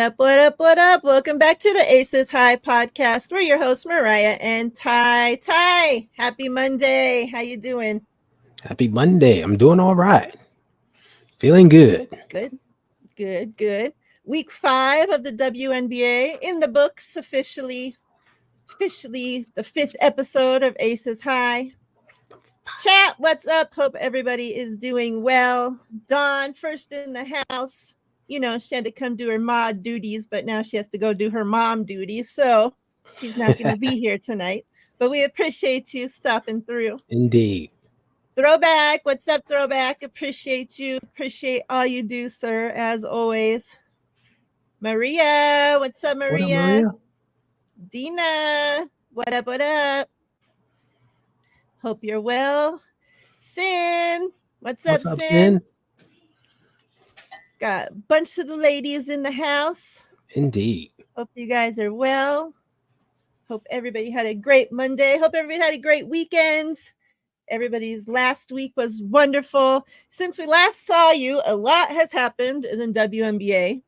up, what up, what up? Welcome back to the Aces High podcast. We're your hosts, Miriah and Ty. Ty, happy Monday. How you doing? Happy Monday. I'm doing all right. Feeling good. Good. Week 5 of the WNBA in the books, officially the 5th episode of Aces High. Chat, what's up? Hope everybody is doing well. Dawn, first in the house. You know, she had to come do her mod duties, but now she has to go do her mom duties. So she's not going to be here tonight. But we appreciate you stopping through. Indeed. Throwback, what's up, Throwback? Appreciate you. Appreciate all you do, sir, as always. Maria, what's up, Maria? What up, Maria? Dina, what up, what up? Hope you're well. Sin, what's up, Sin? Got a bunch of the ladies in the house. Indeed. Hope you guys are well. Hope everybody had a great Monday. Hope everybody had a great weekend. Everybody's last week was wonderful. Since we last saw you, a lot has happened in the WNBA.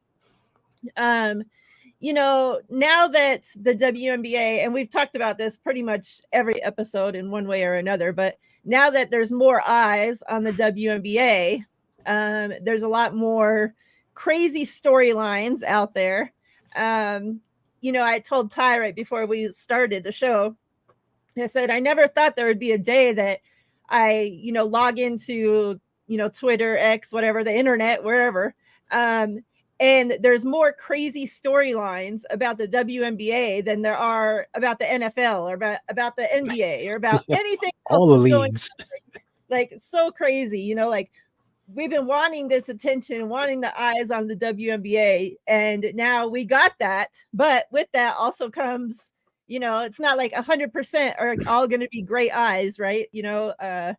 You know, now that the WNBA, and we've talked about this pretty much every episode in one way or another, but now that there's more eyes on the WNBA, there's a lot more crazy storylines out there. You know, I told Ty right before we started the show, I said, I never thought there would be a day that I, you know, log into, you know, Twitter, X, whatever, the internet, wherever. And there's more crazy storylines about the WNBA than there are about the NFL or about the NBA or about anything all the leagues. Like so crazy, you know, like we've been wanting this attention, wanting the eyes on the WNBA, and now we got that. But with that also comes, you know, it's not like 100% are all going to be great eyes, right? You know,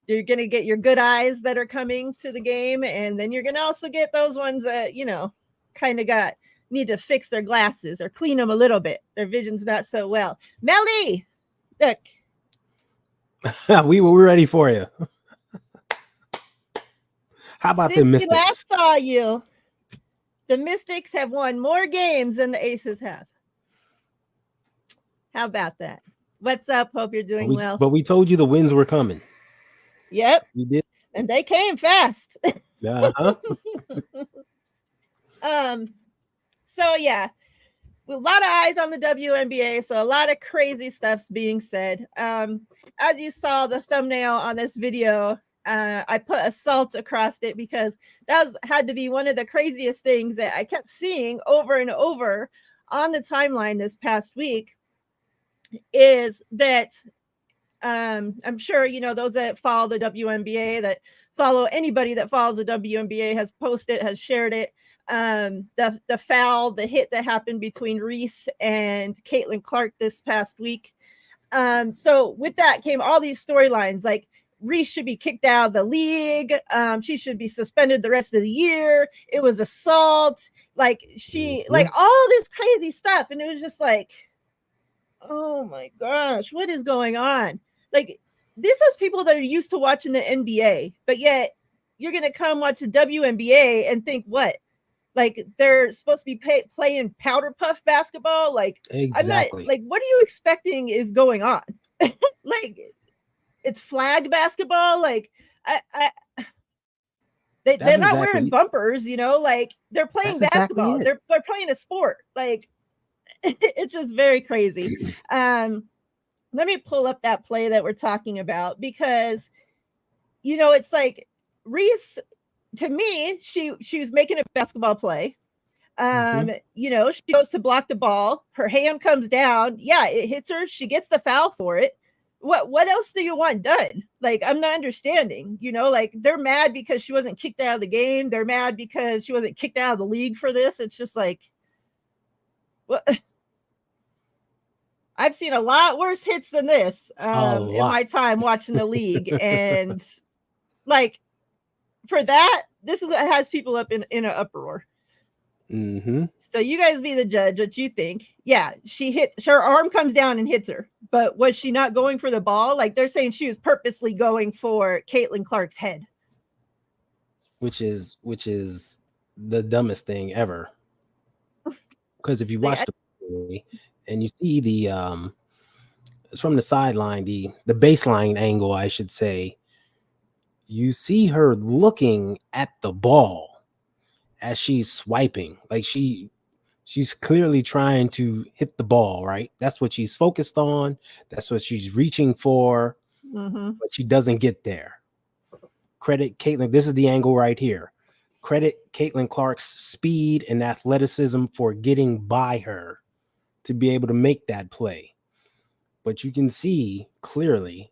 you're going to get your good eyes that are coming to the game, and then you're going to also get those ones that, you know, kind of need to fix their glasses or clean them a little bit. Their vision's not so well. Melly, look. we were ready for you. How about the Mystics? Since we last saw you, the Mystics have won more games than the Aces have. How about that? What's up? Hope you're doing well. But we told you the wins were coming. Yep. We did. And they came fast. Uh-huh. So yeah, a lot of eyes on the WNBA. So a lot of crazy stuff's being said. As you saw the thumbnail on this video, I put assault across it because that had to be one of the craziest things that I kept seeing over and over on the timeline this past week. Is that I'm sure, you know, those that follow the WNBA, that follow anybody that follows the WNBA has posted, has shared it. The foul, the hit that happened between Reese and Caitlin Clark this past week. So with that came all these storylines, like Reese should be kicked out of the league. She should be suspended the rest of the year. It was assault. Like like all this crazy stuff. And it was just like, oh my gosh, what is going on? Like, this is people that are used to watching the NBA, but yet you're going to come watch the WNBA and think what? Like, they're supposed to be playing powder puff basketball? Like, exactly. I'm not, like, what are you expecting is going on? Like, it's flag basketball? Like, they're not wearing bumpers, you know? Like, they're playing basketball. Exactly they're playing a sport. Like, it's just very crazy. Let me pull up that play that we're talking about because, you know, it's like Reese, to me, she was making a basketball play. You know, she goes to block the ball. Her hand comes down. Yeah, it hits her. She gets the foul for it. What else do you want done? Like, I'm not understanding, you know, like they're mad because she wasn't kicked out of the game. They're mad because she wasn't kicked out of the league for this. It's just like, what? I've seen a lot worse hits than this in my time watching the league. And like for that, this has people up in an uproar. So you guys be the judge. What you think? Yeah, her arm comes down and hits her, but was she not going for the ball? Like they're saying she was purposely going for Caitlin Clark's head, which is the dumbest thing ever. Because if you Like, watch the play and you see it's from the sideline, the baseline angle, I should say, you see her looking at the ball as she's swiping. Like she's clearly trying to hit the ball, right? That's what she's focused on. That's what she's reaching for, but she doesn't get there. Credit Caitlin. This is the angle right here. Credit Caitlin Clark's speed and athleticism for getting by her to be able to make that play. But you can see clearly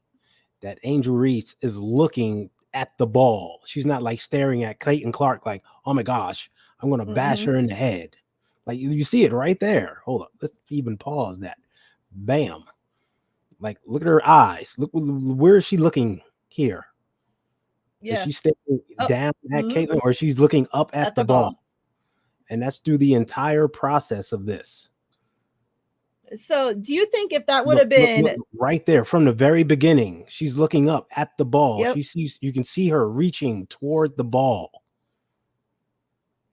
that Angel Reese is looking at the ball. She's not like staring at Caitlin Clark like, oh my gosh, I'm going to bash her in the head. Like you see it right there. Hold up. Let's even pause that. Bam. Like look at her eyes. Look, where is she looking here? yeah. Is she staring down at Caitlin, or she's looking up at the ball? And that's through the entire process of this. So do you think if that would have been look, right there from the very beginning, she's looking up at the ball. Yep. You can see her reaching toward the ball.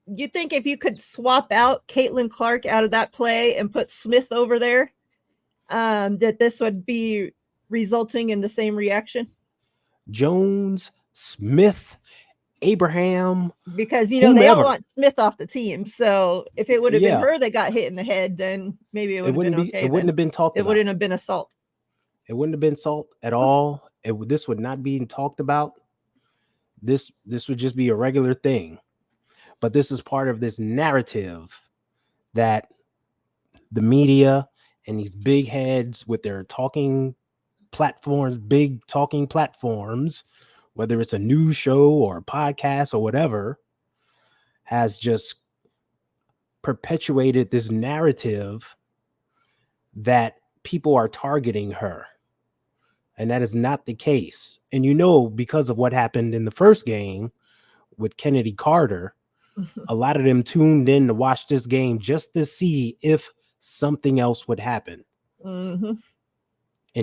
You think if you could swap out Caitlin Clark out of that play and put Smith over there, that this would be resulting in the same reaction? Jones, Smith, Abraham, because they don't want Smith off the team. So if it would have been her that got hit in the head, then maybe it would have been okay. It wouldn't have been talked about. It wouldn't have been assault. It wouldn't have been assault at all. This would not be talked about. This would just be a regular thing. But this is part of this narrative that the media and these big heads with their talking platforms, big talking platforms, whether it's a news show or a podcast or whatever, has just perpetuated this narrative that people are targeting her. And that is not the case. And because of what happened in the first game with Kennedy Carter, a lot of them tuned in to watch this game just to see if something else would happen. And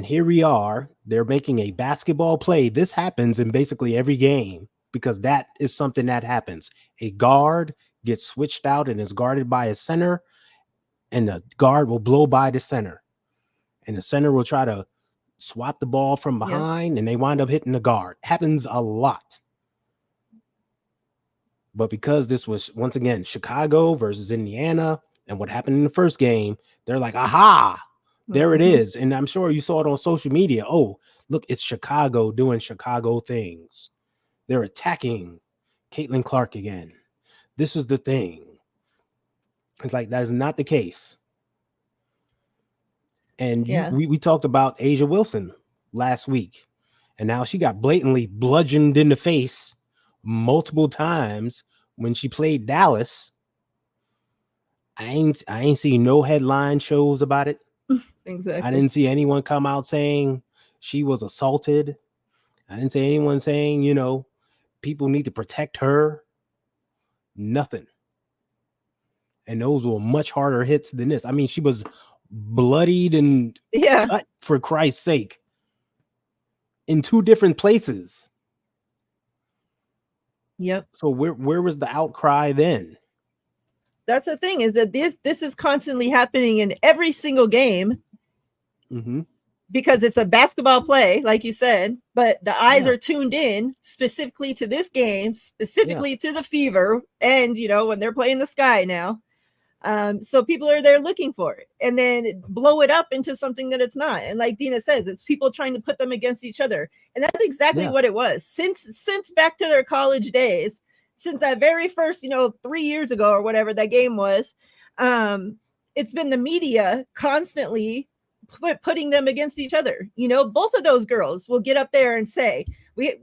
here we are. They're making a basketball play. This happens in basically every game because that is something that happens. A guard gets switched out and is guarded by a center, and the guard will blow by the center. And the center will try to swat the ball from behind, and they wind up hitting the guard. Happens a lot. But because this was, once again, Chicago versus Indiana, and what happened in the first game, they're like, aha, there it is. And I'm sure you saw it on social media. Oh, look, it's Chicago doing Chicago things. They're attacking Caitlin Clark again. This is the thing. It's like, that is not the case. And we talked about Asia Wilson last week, and now she got blatantly bludgeoned in the face multiple times when she played Dallas. I ain't seen no headline shows about it. Exactly. I didn't see anyone come out saying she was assaulted. I didn't see anyone saying, people need to protect her. Nothing. And those were much harder hits than this. I mean, she was bloodied and cut, for Christ's sake, in two different places. Yep. So where was the outcry then? That's the thing, is that this is constantly happening in every single game. Because it's a basketball play, like you said, but the eyes are tuned in specifically to this game, specifically to the Fever, and when they're playing the Sky now. So people are there looking for it, and then blow it up into something that it's not. And like Dina says, it's people trying to put them against each other, and that's exactly what it was. Since back to their college days, since that very first 3 years ago or whatever that game was, it's been the media constantly putting them against each other. Both of those girls will get up there and say, we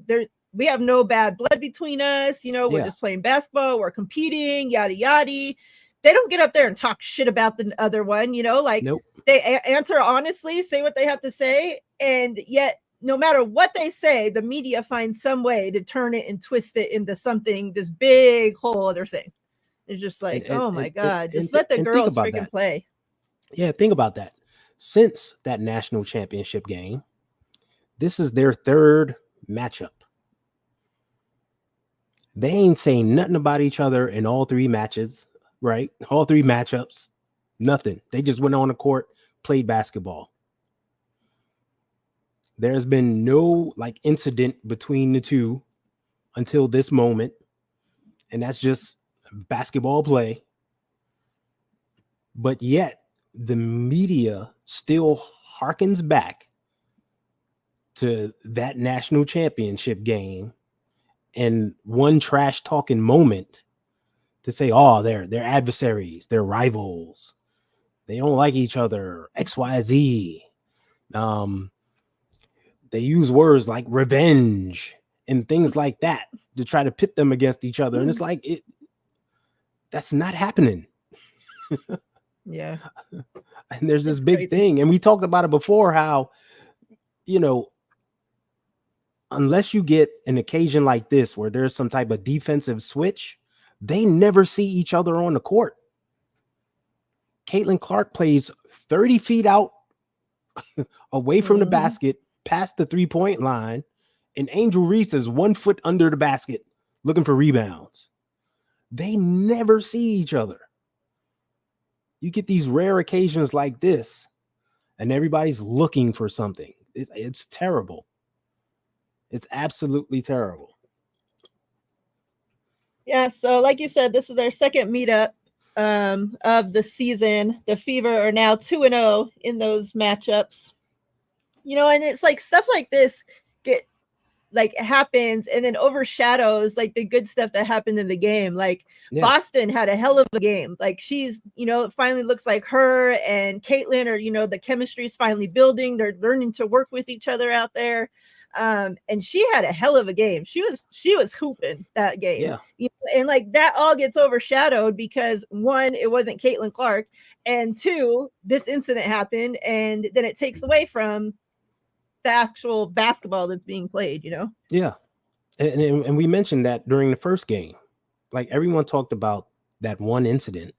have no bad blood between us, we're just playing basketball, we're competing, yada yada. They don't get up there and talk shit about the other one, nope. They answer honestly, say what they have to say, and yet no matter what they say, the media finds some way to turn it and twist it into something, this big whole other thing. It's just like, oh my God, just let the girls freaking play. Yeah, think about that. Since that national championship game, this is their third matchup. They ain't saying nothing about each other in all three matches, right? All three matchups. Nothing. They just went on the court, played basketball. There's been no like incident between the two until this moment. And that's just basketball play. But yet the media still harkens back to that national championship game and one trash talking moment to say, oh, they're adversaries, they're rivals, they don't like each other, XYZ. They use words like revenge and things like that to try to pit them against each other. And it's like, that's not happening. Yeah. And there's this big thing. And we talked about it before, how, unless you get an occasion like this where there's some type of defensive switch, they never see each other on the court. Caitlin Clark plays 30 feet out away from the basket, past the 3-point line, and Angel Reese is 1 foot under the basket looking for rebounds. They never see each other. You get these rare occasions like this, and everybody's looking for something. It's terrible. It's absolutely terrible. Yeah, so like you said, this is their second meetup of the season. The Fever are now 2-0 in those matchups. And it's like stuff like this happens and then overshadows like the good stuff that happened in the game. Like Boston had a hell of a game. Like she's, it finally looks like her and Caitlin are, the chemistry is finally building. They're learning to work with each other out there. And she had a hell of a game. She was hooping that game. Yeah. And like that all gets overshadowed because one, it wasn't Caitlin Clark, and two, this incident happened, and then it takes away from the actual basketball that's being played, Yeah. And we mentioned that during the first game. Like everyone talked about that one incident,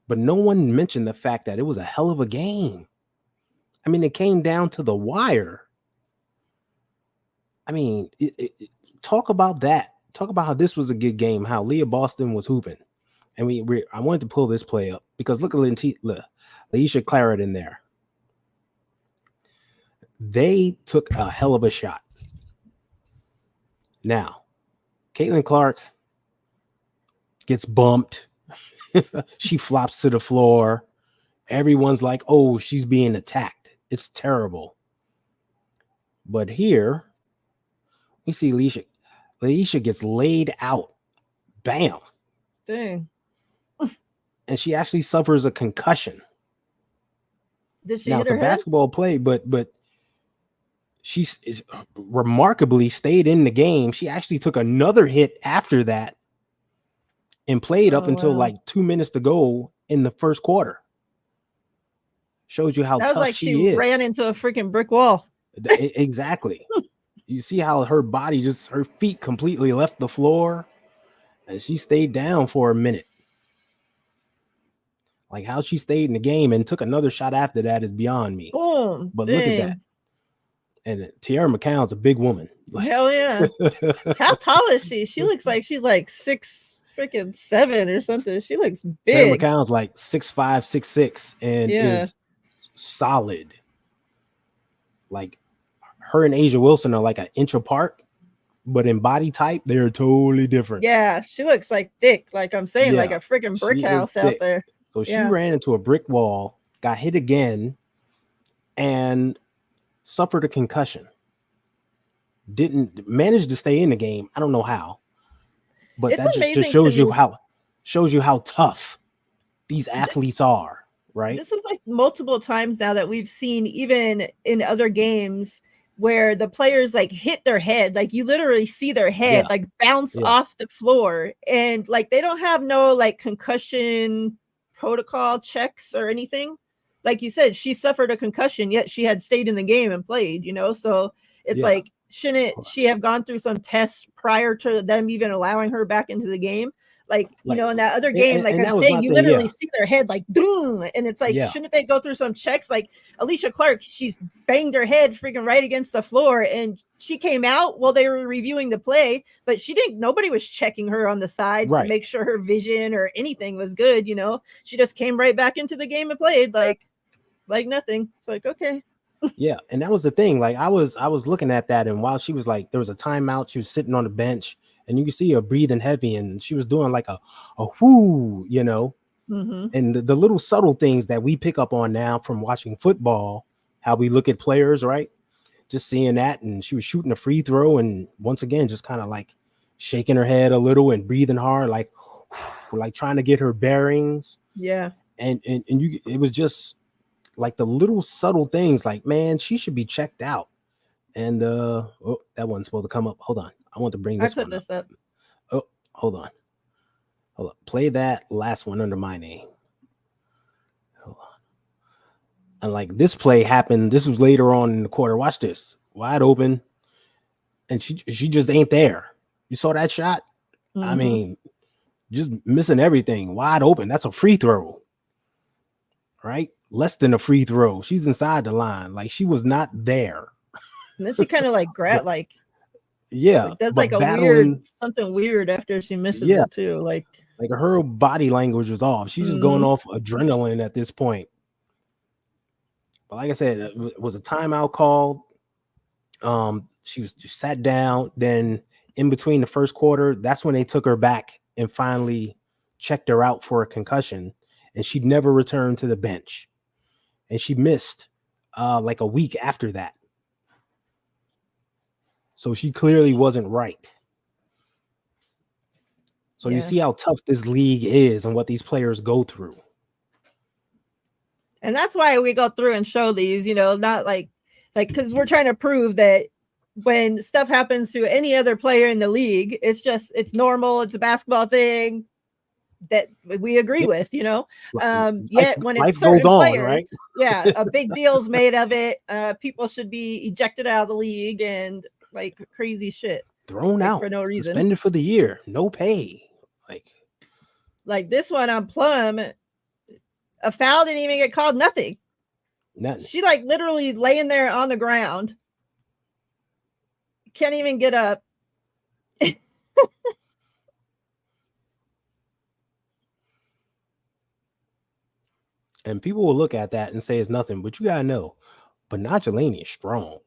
but no one mentioned the fact that it was a hell of a game. I mean, it came down to the wire. I mean, talk about that. Talk about how this was a good game, how Leah Boston was hooping. And I wanted to pull this play up because look at Laisha Claret in there. They took a hell of a shot. Now, Caitlin Clark gets bumped. She flops to the floor. Everyone's like, oh, she's being attacked. It's terrible. But here, we see Laisha gets laid out. Bam. Dang. And she actually suffers a concussion. Did she now, hit it's her a head? basketball play, but she remarkably stayed in the game. She actually took another hit after that and played up until like 2 minutes to go in the first quarter. Shows you how that was tough like she is. Ran into a freaking brick wall. Exactly. You see how her body, her feet completely left the floor, and she stayed down for a minute. Like how she stayed in the game and took another shot after that is beyond me. Boom. But look at that. And Tiara McCown's a big woman. Hell yeah. How tall is she? She looks like she's like 6'7" or something. She looks big. Tiara McCown's like 6'5", 6'6", and is solid. Like her and Asia Wilson are like an inch apart, but in body type, they're totally different. Yeah, she looks like thick. Like I'm saying, like a freaking brick house out there. So she ran into a brick wall, got hit again, and suffered a concussion. Didn't manage to stay in the game. I don't know how, but it's that just shows you how tough these athletes are, right? This is like multiple times now that we've seen, even in other games, where the players like hit their head, like you literally see their head like bounce off the floor, and like they don't have no like concussion protocol checks or anything. Like you said, she suffered a concussion, yet she had stayed in the game and played, so it's like, shouldn't she have gone through some tests prior to them even allowing her back into the game? Like, Like, in that other game, like and I'm that was saying, my you thing. literally Yeah, see their head like boom, and it's like, yeah, shouldn't they go through some checks? Like Alicia Clark, she's banged her head freaking right against the floor, and she came out while they were reviewing the play, but nobody was checking her on the sides to right. make sure her vision or anything was good. She just came right back into the game and played like nothing. It's like, okay. Yeah, and that was the thing. Like I was looking at that, and while she was like, there was a timeout, she was sitting on the bench, and you could see her breathing heavy, and she was doing like a whoo, Mm-hmm. and the little subtle things that we pick up on now from watching football, how we look at players, right? Just seeing that, and she was shooting a free throw, and once again, just kind of like shaking her head a little and breathing hard, like like trying to get her bearings, Yeah. and it was just like the little subtle things, like, man, she should be checked out. And that wasn't supposed to come up. Hold on, I want to bring I this put one up. this up. Oh, hold on, play that last one under my name. Hold on. And like this play happened, this was later on in the quarter. Watch this, wide open, and she just ain't there. You saw that shot? I Mm-hmm. mean, just missing everything, wide open. That's a free throw, right? Less than a free throw. She's inside the line, like she was not there. And then she kind of like But yeah, does like but a battling, something weird after she misses yeah, it too. Like, her body language was off. She's just going mm-hmm. off adrenaline at this point. But like I said, it was a timeout call. She sat down. Then in between the first quarter, that's when they took her back and finally checked her out for a concussion, and she never returned to the bench. And she missed like a week after that. So she clearly wasn't right. So you see how tough this league is and what these players go through. And that's why we go through and show these, not like because we're trying to prove that when stuff happens to any other player in the league, it's normal. It's a basketball thing that we agree with, yet when it's Life goes certain on, players, right? yeah, a big deal's made of it. People should be ejected out of the league and like crazy shit Thrown like, out, for no reason. suspended for the year, no pay. Like this one on Plum, a foul didn't even get called. Nothing. She like literally laying there on the ground. Can't even get up. And people will look at that and say it's nothing, but you gotta know, Bernard Jelani is strong.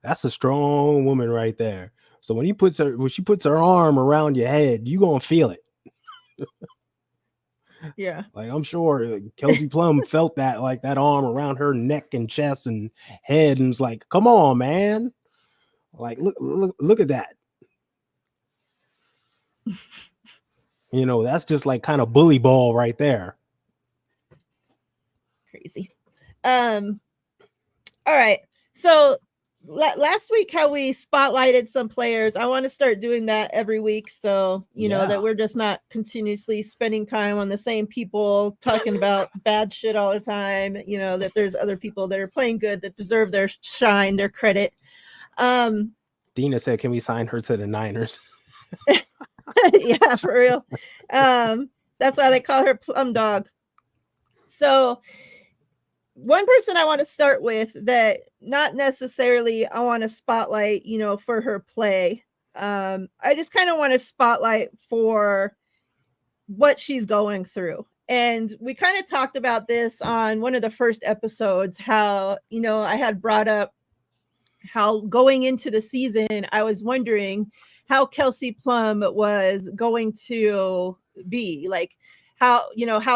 That's a strong woman right there. So when she puts her arm around your head, you gonna feel it. Yeah. Like I'm sure Kelsey Plum felt that, like that arm around her neck and chest and head, and was like, "Come on, man! Like look at that." That's just like kind of bully ball right there. Crazy. All right. So last week, how we spotlighted some players, I want to start doing that every week. So, that we're just not continuously spending time on the same people talking about bad shit all the time, that there's other people that are playing good that deserve their shine, their credit. Dina said, "Can we sign her to the Niners?" Yeah, for real. That's why they call her Plum Dog. So one person I want to start with that not necessarily I want to spotlight, for her play. I just kind of want to spotlight for what she's going through. And we kind of talked about this on one of the first episodes, how, I had brought up how going into the season, I was wondering how Kelsey Plum was going to be, like how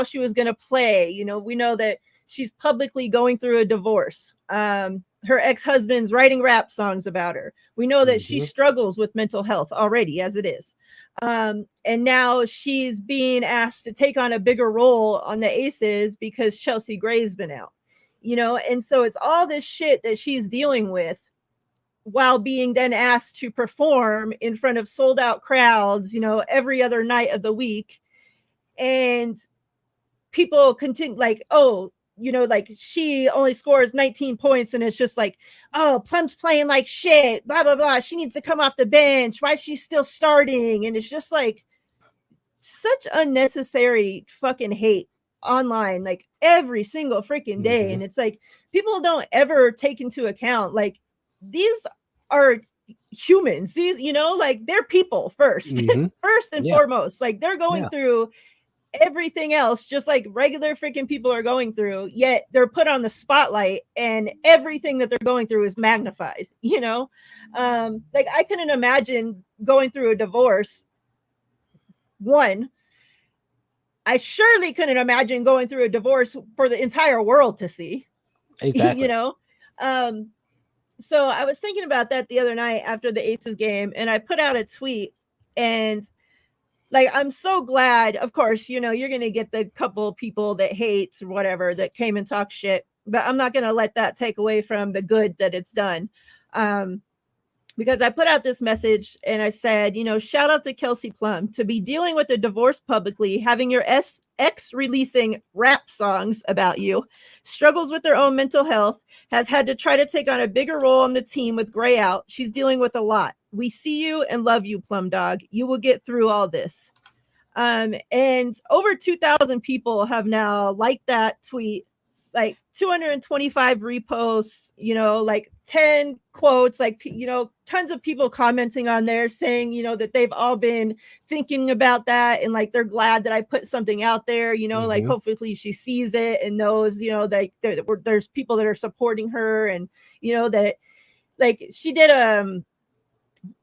she was going to play. We know that she's publicly going through a divorce. Her ex-husband's writing rap songs about her. We know that she struggles with mental health already as it is. And now she's being asked to take on a bigger role on the Aces because Chelsea Gray's been out, and so it's all this shit that she's dealing with while being then asked to perform in front of sold out crowds, every other night of the week. And people continue like, oh, you know, like she only scores 19 points and it's just like, oh, Plum's playing like shit, blah, blah, blah. She needs to come off the bench. Why is she still starting? And it's just like such unnecessary fucking hate online, like every single freaking day. Mm-hmm. And it's like people don't ever take into account, like, these are humans. These, you know, like they're people first, Mm-hmm. first and Yeah. foremost. Like they're going Yeah. through everything else just like regular freaking people are going through, yet they're put on the spotlight and everything that they're going through is magnified, you know. Like I couldn't imagine going through a divorce. One, I surely couldn't imagine going through a divorce for the entire world to see. Exactly. You know. So I was thinking about that the other night after the Aces game, and I put out a tweet, and like, I'm so glad, of course, you know, you're going to get the couple people that hate or whatever that came and talk shit, but I'm not going to let that take away from the good that it's done. Because I put out this message and I said, you know, shout out to Kelsey Plum to be dealing with a divorce publicly, having your ex releasing rap songs about you, struggles with her own mental health, has had to try to take on a bigger role on the team with Gray out. She's dealing with a lot. We see you and love you, Plum Dog. You will get through all this. And over 2,000 people have now liked that tweet, like 225 reposts, you know, like 10 quotes, like, you know, tons of people commenting on there saying, you know, that they've all been thinking about that. And like, they're glad that I put something out there, you know, like hopefully she sees it and knows, you know, that there's people that are supporting her. And, you know, that like she did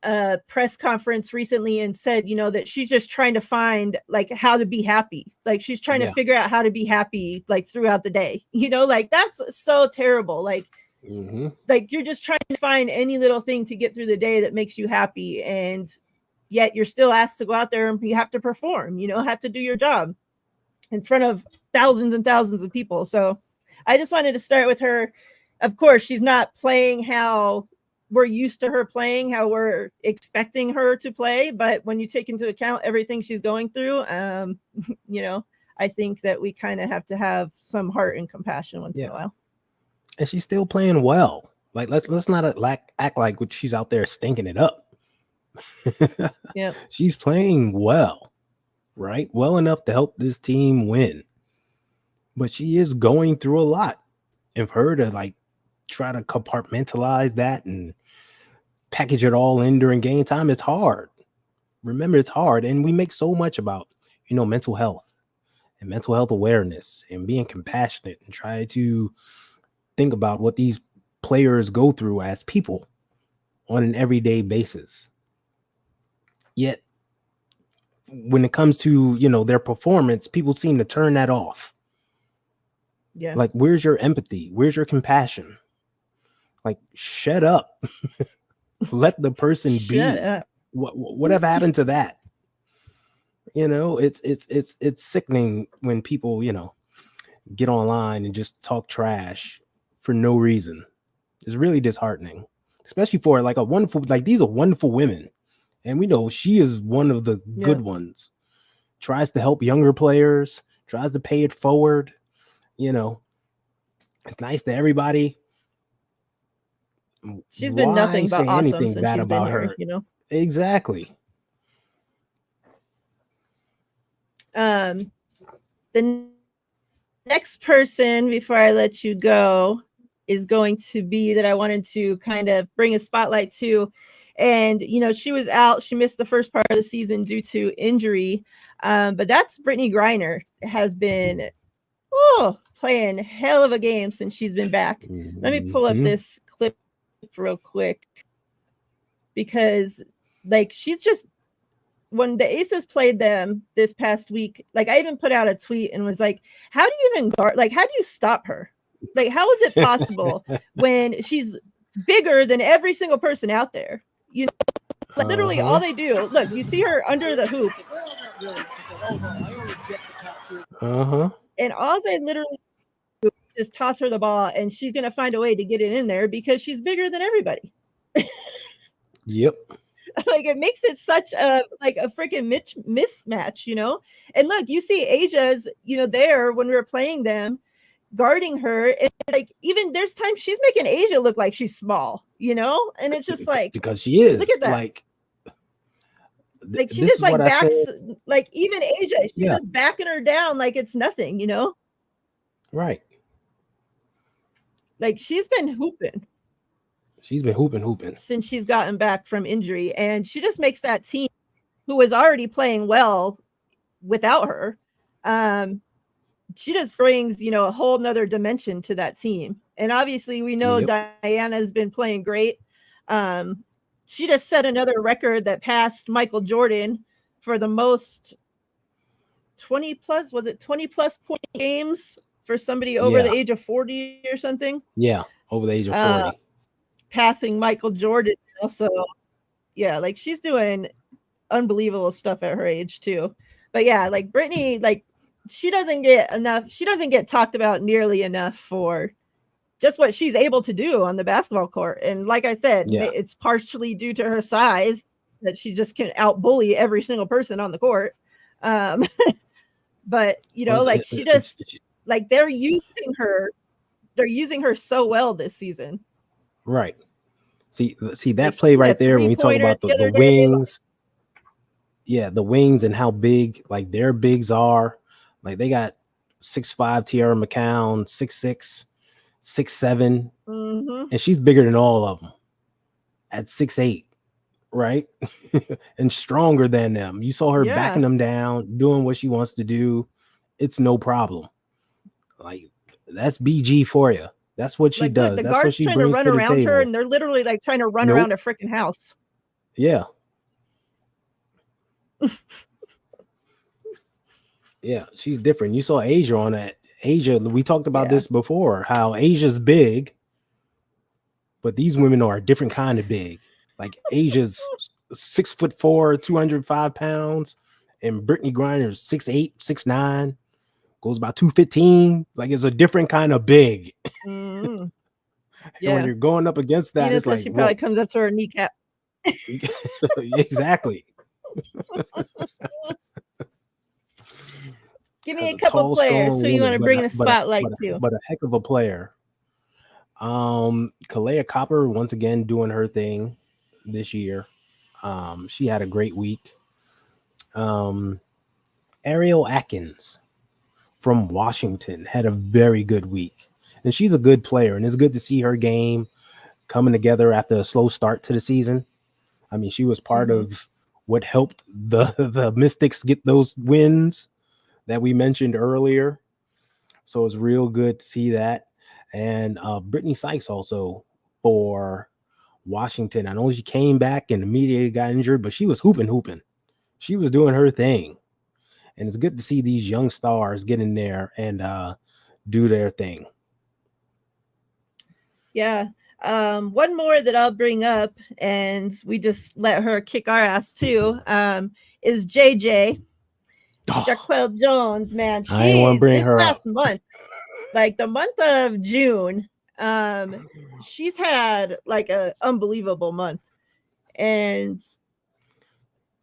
a press conference recently and said, you know, that she's just trying to find like how to be happy. Like she's trying to figure out how to be happy like throughout the day, you know, like that's so terrible. Like, like you're just trying to find any little thing to get through the day that makes you happy. And yet you're still asked to go out there and you have to perform, you know, have to do your job in front of thousands and thousands of people. So I just wanted to start with her. Of course, she's not playing how we're used to her playing, how we're expecting her to play. But when you take into account everything she's going through, you know, I think that we kind of have to have some heart and compassion once in a while. And she's still playing well. Like let's not act like she's out there stinking it up. Yeah, she's playing well, right? Well enough to help this team win. But she is going through a lot. And for her to like try to compartmentalize that and package it all in during game time, it's hard. Remember, it's hard. And we make so much about, you know, mental health and mental health awareness and being compassionate and try to think about what these players go through as people on an everyday basis. Yet when it comes to, you know, their performance, people seem to turn that off. Yeah. Like, where's your empathy? Where's your compassion? Like, shut up. Let the person be. Up. Whatever happened to that? You know, it's sickening when people, you know, get online and just talk trash for no reason. It's really disheartening, especially for like a wonderful, like these are wonderful women. And we know she is one of the good ones. Tries to help younger players, tries to pay it forward. You know, it's nice to everybody. She's been nothing but awesome since bad she's about been here, her. you know. Exactly. The next person before I let you go is going to be that I wanted to kind of bring a spotlight to. And, you know, she was out. She missed the first part of the season due to injury. But that's Brittany Griner, has been playing hell of a game since she's been back. Let me pull up this clip real quick, because like she's just, when the Aces played them this past week, like I even put out a tweet and was like, how do you even guard, like how do you stop her? Like how is it possible when she's bigger than every single person out there? You know, like literally all they do, look, you see her under the hoop. And all they literally do is just toss her the ball and she's gonna find a way to get it in there because she's bigger than everybody. Yep. Like it makes it such a like a freaking mismatch, you know. And look, you see Asia's, you know, there when we were playing them, guarding her, and like even there's times she's making Asia look like she's small, and it's just like, because she is. look at that. Like she this just is what like I said. backs, like even Asia, she's just backing her down like it's nothing, Right. Like she's been hooping. She's been hooping since she's gotten back from injury, and she just makes that team, who was already playing well without her, she just brings, a whole nother dimension to that team. And obviously we know Diana's been playing great. She just set another record that passed Michael Jordan for the most 20 plus point games for somebody over the age of 40 or something. Yeah, over the age of 40. Passing Michael Jordan. Also, yeah, like she's doing unbelievable stuff at her age too. But yeah, like Brittany, like she doesn't get talked about nearly enough for just what she's able to do on the basketball court. And like I said, it's partially due to her size that she just can out bully every single person on the court. But like she just like they're using her so well this season. Right. See that play right there when we talk about the wings. The wings and how big like their bigs are. Like they got 6'5" Tiara McCown, 6'6", 6'7", and she's bigger than all of them at 6'8", right? And stronger than them. You saw her backing them down, doing what she wants to do. It's no problem. Like that's BG for you. That's what she does. That's what she brings to the table. The guards trying to run around her, and they're literally like trying to run around a freaking house. Yeah. Yeah, she's different. You saw Asia on that. Asia, we talked about this before, how Asia's big, but these women are a different kind of big. Like Asia's 6'4", 205 pounds, and Brittany Griner's 6'8", 6'9", goes about 215. Like it's a different kind of big. And when you're going up against that, it's like she probably comes up to her kneecap. Exactly. Give me a couple players who you want to bring the spotlight to. But a heck of a player. Kalea Copper once again doing her thing this year. She had a great week. Ariel Atkins from Washington had a very good week. And she's a good player, and it's good to see her game coming together after a slow start to the season. I mean, she was part of what helped the Mystics get those wins that we mentioned earlier. So it's real good to see that. And Brittany Sykes also for Washington. I know she came back and immediately got injured, but she was hooping. She was doing her thing. And it's good to see these young stars get in there and do their thing. Yeah. One more that I'll bring up, and we just let her kick our ass too, is JJ. Jaquel Jones, man. This last month, like the month of June, she's had like an unbelievable month. And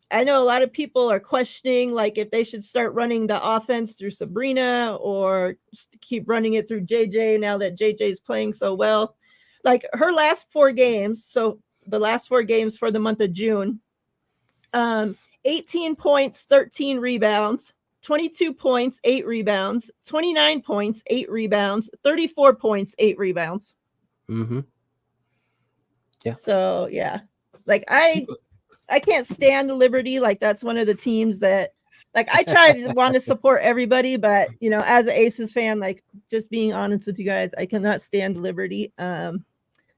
I know a lot of people are questioning like if they should start running the offense through Sabrina or keep running it through JJ now that JJ is playing so well. Like her last 4 games, so the last 4 games for the month of June, 18 points, 13 rebounds, 22 points, 8 rebounds, 29 points, 8 rebounds, 34 points, 8 rebounds. Yeah. So yeah, like I can't stand the Liberty. Like that's one of the teams that, like, I try to want to support everybody, but as an Aces fan, like just being honest with you guys, I cannot stand Liberty.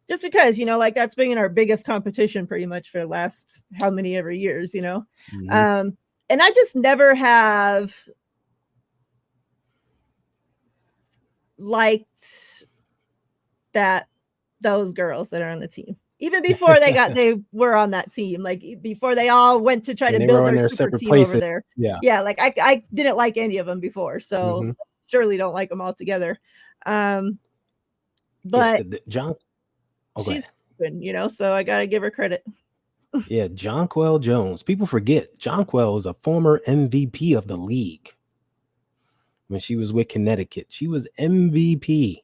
Just because, like that's been our biggest competition pretty much for the last how many ever years, and I just never have liked those girls that are on the team. Even before they were on that team, like before they all went to try to build their super team over there. Yeah. Like I didn't like any of them before, so surely don't like them all together. But John, she's good, so I gotta give her credit. Yeah, Jonquel Jones. People forget Jonquel is a former MVP of the league. when she was with Connecticut. She was MVP.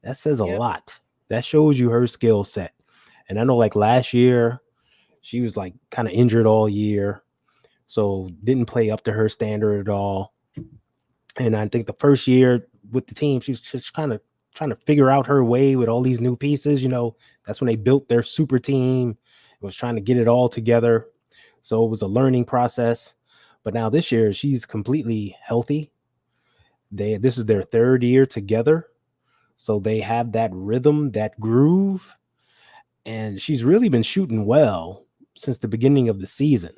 That says a lot. That shows you her skill set. And I know like last year, she was like kind of injured all year. So didn't play up to her standard at all. And I think the first year with the team, she was just kind of trying to figure out her way with all these new pieces. You know, that's when they built their super team. It was trying to get it all together. So it was a learning process. But now this year, she's completely healthy. This is their third year together. So they have that rhythm, that groove. And she's really been shooting well since the beginning of the season.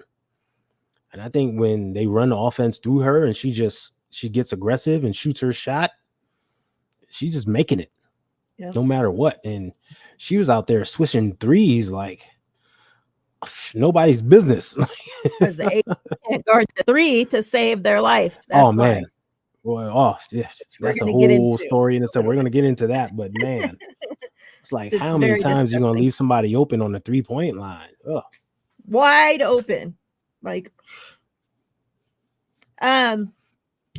And I think when they run the offense through her and she gets aggressive and shoots her shot, she's just making it no matter what. And she was out there swishing threes like nobody's business. Because the Aces can't guard the three to save their life. That's man. why. Well, yes, that's a whole story in itself. We're going to get into that. But man, it's like how many times you're going to leave somebody open on the 3-point line? Ugh. Wide open. Like,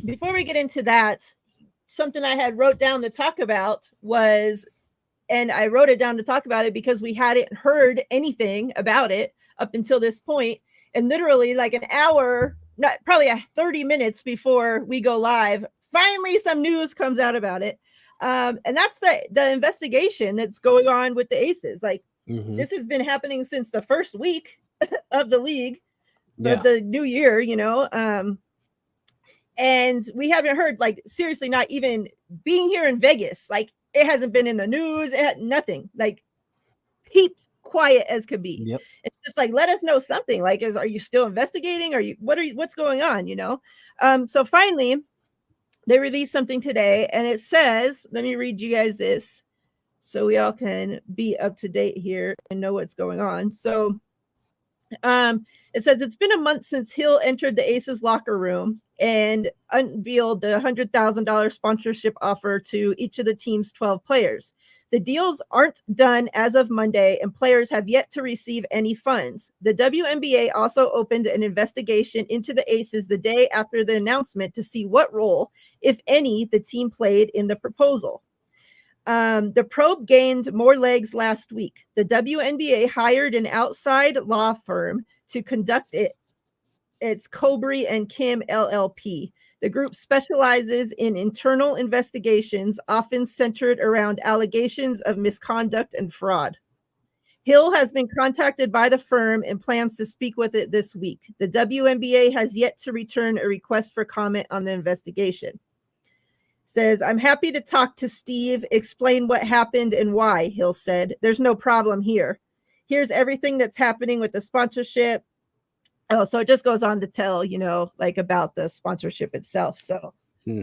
before we get into that, something I had wrote down to talk about was, and I wrote it down to talk about it because we hadn't heard anything about it up until this point. And literally like an hour, not probably 30 minutes before we go live, finally some news comes out about it. And that's the investigation that's going on with the Aces. Like this has been happening since the first week of the league, of the new year, you know. And we haven't heard, like, seriously, not even being here in Vegas. Like, it hasn't been in the news. It had nothing. Like, peeped quiet as could be. Yep. It's just like, let us know something. Like, are you still investigating? What's going on? You know? So finally, they released something today, and it says, let me read you guys this so we all can be up to date here and know what's going on. So, it says it's been a month since Hill entered the Aces locker room and unveiled the $100,000 sponsorship offer to each of the team's 12 players. The deals aren't done as of Monday, and players have yet to receive any funds. The WNBA also opened an investigation into the Aces the day after the announcement to see what role, if any, the team played in the proposal. The probe gained more legs last week. The WNBA hired an outside law firm to conduct it. It's Cobry and Kim LLP. The group specializes in internal investigations, often centered around allegations of misconduct and fraud. Hill has been contacted by the firm and plans to speak with it this week. The WNBA has yet to return a request for comment on the investigation. Says, I'm happy to talk to Steve, explain what happened and why, Hill said. There's no problem here. Here's everything that's happening with the sponsorship. Oh, so it just goes on to tell, you know, like about the sponsorship itself. So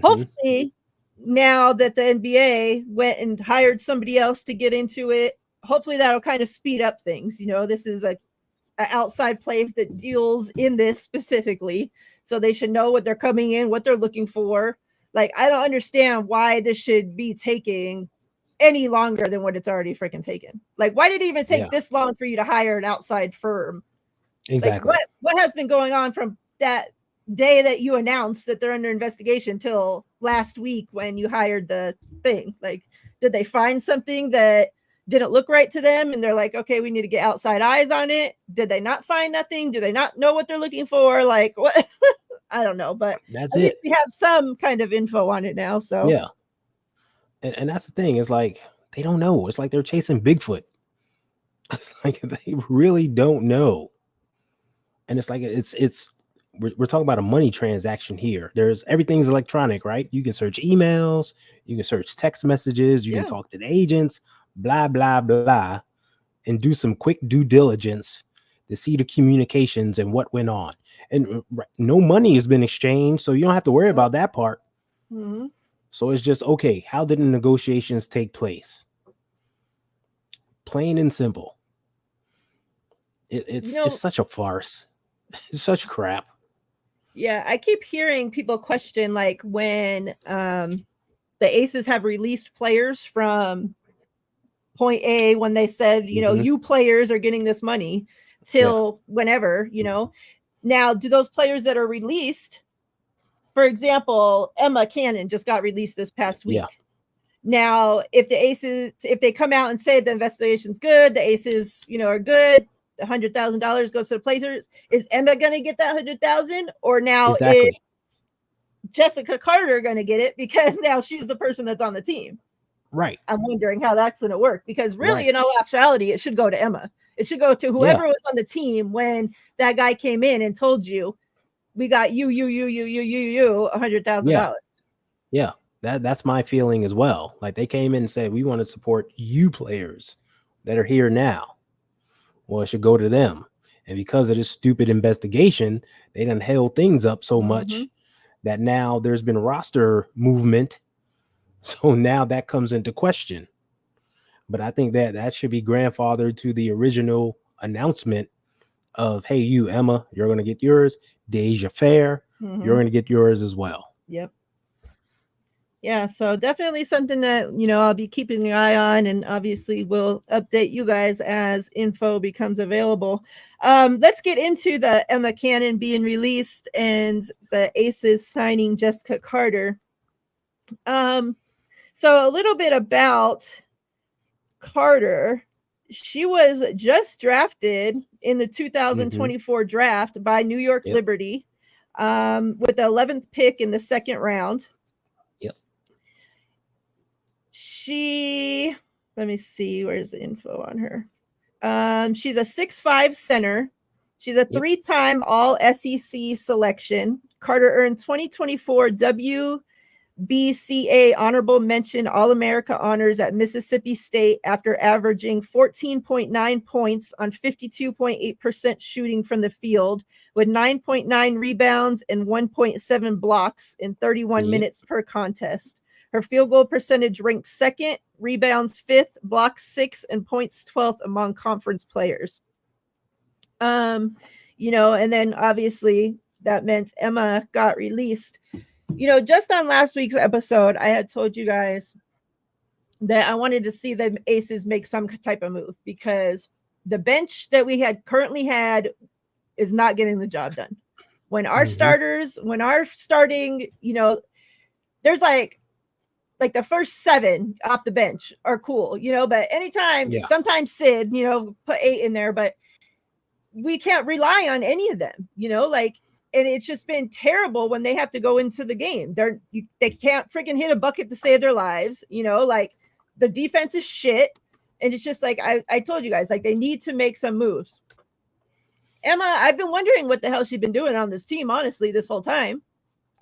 hopefully now that the NBA went and hired somebody else to get into it, hopefully that'll kind of speed up things. You know, this is a outside place that deals in this specifically. So they should know what they're coming in, what they're looking for. Like, I don't understand why this should be taking any longer than what it's already freaking taken. Like, why did it even take this long for you to hire an outside firm? Exactly. Like, what has been going on from that day that you announced that they're under investigation till last week when you hired the thing? Like, did they find something that didn't look right to them and they're like, okay, we need to get outside eyes on it? Did they not find nothing? Do they not know what they're looking for? Like, what? I don't know, but that's at it. least we have some kind of info on it now. So yeah, and that's the thing. It's like they don't know. It's like they're chasing Bigfoot. Like they really don't know. And it's like we're talking about a money transaction here. There's everything's electronic, right? You can search emails, you can search text messages, you can talk to the agents, blah blah blah, and do some quick due diligence to see the communications and what went on. And no money has been exchanged, so you don't have to worry about that part. So it's just, okay, how did the negotiations take place? Plain and simple. It's such a farce. It's such crap. Yeah, I keep hearing people question, like, when the Aces have released players from point A, when they said, you know, you players are getting this money till whenever, you know. Now, do those players that are released for example, Emma Cannon just got released this past week. Yeah. Now, if the Aces, if they come out and say the investigation's good, the Aces, are good, $100,000 goes to the Blazers. Is Emma going to get that 100,000, or now Exactly. is Jessica Carter going to get it because now she's the person that's on the team? Right. I'm wondering how that's going to work, because really, Right. in all actuality, it should go to Emma. It should go to whoever was on the team when that guy came in and told you, we got you, $100,000. Yeah. Yeah. That's my feeling as well. Like, they came in and said, we want to support you players that are here now. Well, it should go to them. And because of this stupid investigation, they done held things up so much that now there's been roster movement. So now that comes into question. But I think that should be grandfathered to the original announcement of, hey, you, Emma, you're going to get yours. Deja Fair, you're going to get yours as well. Yep. Yeah, so definitely something that, I'll be keeping an eye on, and obviously we'll update you guys as info becomes available. Let's get into the Emma Cannon being released and the Aces signing Jessica Carter. So a little bit about Carter. She was just drafted in the 2024 draft by New York Liberty with the 11th pick in the second round. Let me see, where's the info on her? She's a 6'5" center. She's a 3-time all SEC selection. Carter earned 2024 WBCA honorable mention All-America honors at Mississippi State after averaging 14.9 points on 52.8% shooting from the field, with 9.9 rebounds and 1.7 blocks in 31 minutes per contest. Her field goal percentage ranked second, rebounds 5th, blocks 6th, and points 12th among conference players. And then obviously that meant Emma got released. Just on last week's episode, I had told you guys that I wanted to see the Aces make some type of move, because the bench that we had currently had is not getting the job done. When our starters, when our starting, there's like the first 7 off the bench are cool, but anytime, sometimes Syd, put 8 in there, but we can't rely on any of them, and it's just been terrible when they have to go into the game. They can't freaking hit a bucket to save their lives, the defense is shit. And it's just like, I told you guys, they need to make some moves. Emma, I've been wondering what the hell she's been doing on this team, honestly, this whole time.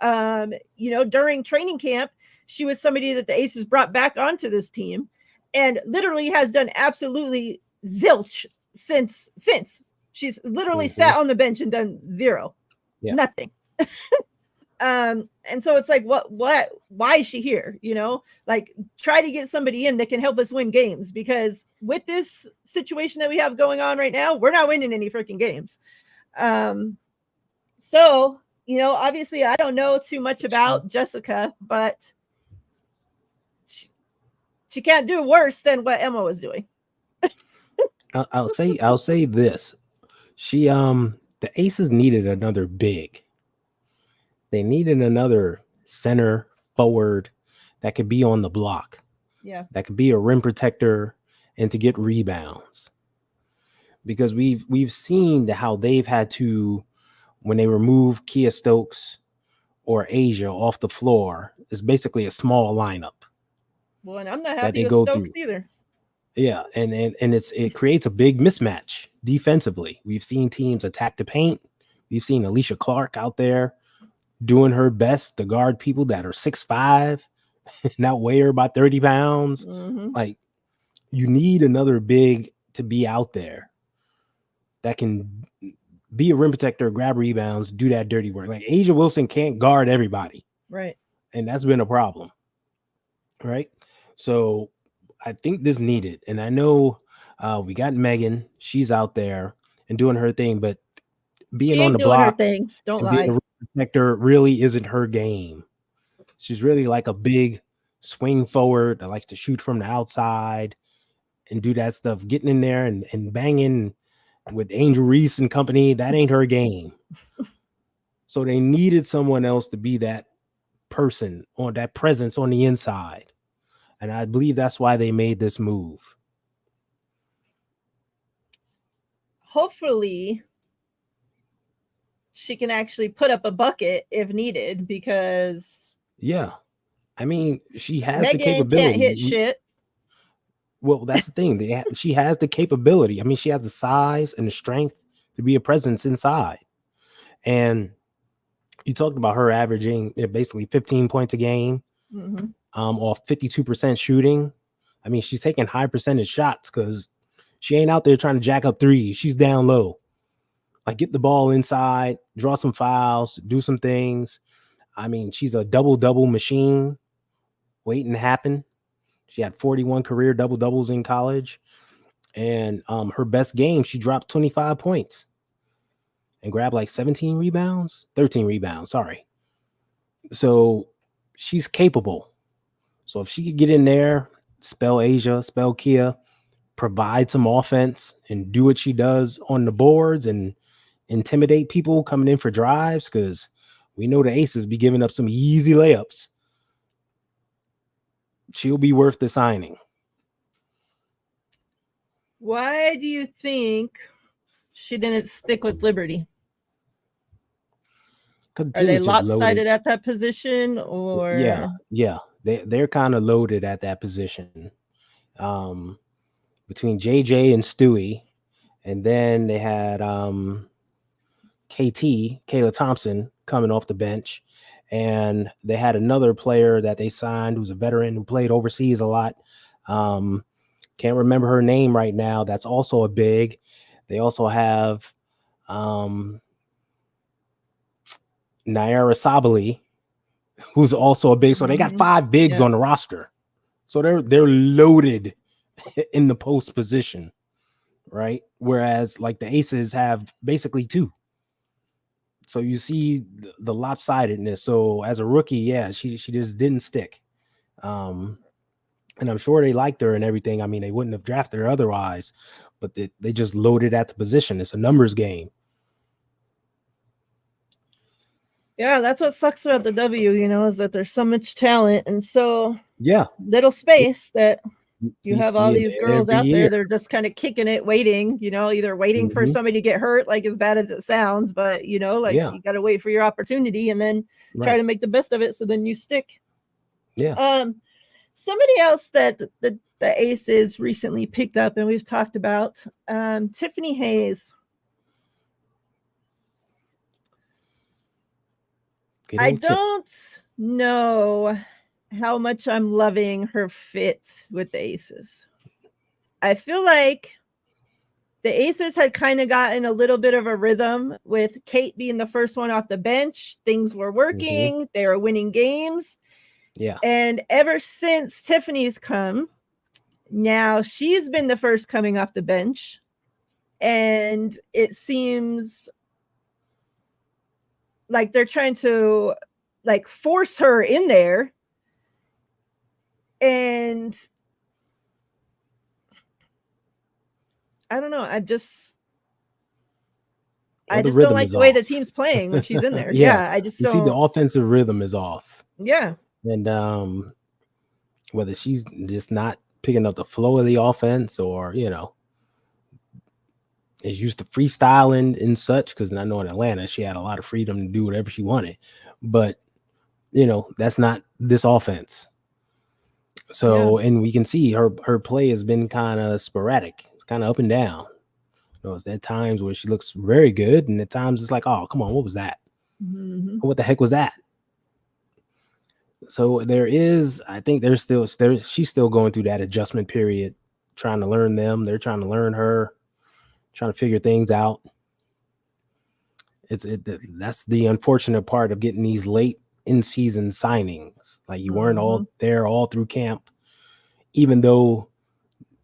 During training camp, she was somebody that the Aces brought back onto this team, and literally has done absolutely zilch since. She's literally sat on the bench and done zero, nothing. And so it's like, why is she here? Try to get somebody in that can help us win games, because with this situation that we have going on right now, we're not winning any freaking games. So, obviously I don't know too much about Jessica, but she can't do worse than what Emma was doing. I'll say this. The Aces needed another big. They needed another center forward that could be on the block. Yeah. That could be a rim protector and to get rebounds. Because we've seen how they've had to, when they remove Kia Stokes or Asia off the floor, it's basically a small lineup. Well, and I'm not happy with Stokes either. Yeah, and it creates a big mismatch defensively. We've seen teams attack the paint. We've seen Alicia Clark out there doing her best to guard people that are 6'5", not weigh her about 30 pounds. Like, you need another big to be out there that can be a rim protector, grab rebounds, do that dirty work. Like, Asia Wilson can't guard everybody. Right. And that's been a problem. Right. So I think this needed, and I know we got Megan. She's out there and doing her thing, but being on the block, thing. Don't lie. Being a rim protector really isn't her game. She's really like a big swing forward that likes to shoot from the outside and do that stuff. Getting in there and banging with Angel Reese and company, that ain't her game. So they needed someone else to be that person or that presence on the inside. And I believe that's why they made this move. Hopefully she can actually put up a bucket if needed, because Yeah. I mean, she has the Megan can't hit capability. shit. Well, that's the thing. She has the capability. I mean, she has the size and the strength to be a presence inside. And you talked about her averaging basically 15 points a game, off 52% shooting. I mean, she's taking high percentage shots because she ain't out there trying to jack up threes. She's down low. Like, get the ball inside, draw some fouls, do some things. I mean, she's a double-double machine waiting to happen. She had 41 career double-doubles in college. And her best game, she dropped 25 points and grabbed like 13 rebounds. Sorry. So she's capable. So if she could get in there, spell Asia, spell Kia, provide some offense and do what she does on the boards and intimidate people coming in for drives, because we know the Aces be giving up some easy layups, she'll be worth the signing. Why do you think she didn't stick with Liberty? Are they lopsided at that position, or yeah, they're kind of loaded at that position. Between JJ and Stewie, and then they had Kayla Thompson coming off the bench, and they had another player that they signed who's a veteran who played overseas a lot. Can't remember her name right now. That's also a big. They also have Naira Sabali, who's also a big. So they got 5 bigs on the roster. So they're loaded in the post position, right? Whereas like the Aces have basically 2. So you see the lopsidedness. So as a rookie, yeah, she just didn't stick. And I'm sure they liked her and everything. I mean, they wouldn't have drafted her otherwise, but they just loaded at the position. It's a numbers game. Yeah, that's what sucks about the W, is that there's so much talent and so little space that you have all these girls out there. They're just kind of kicking it, waiting, either waiting for somebody to get hurt, like as bad as it sounds, but you got to wait for your opportunity and then try to make the best of it. So then you stick. Yeah. Somebody else that the Aces recently picked up and we've talked about, Tiffany Hayes. I don't know how much I'm loving her fit with the Aces. I feel like the Aces had kind of gotten a little bit of a rhythm with Kate being the first one off the bench. Things were working. They were winning games. Yeah. And ever since Tiffany's come, now she's been the first coming off the bench. And it seems like they're trying to like force her in there. And I don't know. I just don't like the way the team's playing when she's in there. I just see the offensive rhythm is off. Yeah. And whether she's just not picking up the flow of the offense or, is used to freestyling and such, because I know in Atlanta she had a lot of freedom to do whatever she wanted. But, that's not this offense. So, and we can see her play has been kind of sporadic. It's kind of up and down. It's at times where she looks very good, and at times it's like, oh, come on, what was that? What the heck was that? So I think she's still going through that adjustment period, trying to learn them. They're trying to learn her, trying to figure things out. That's the unfortunate part of getting these late in season signings. Like, you weren't all there all through camp, even though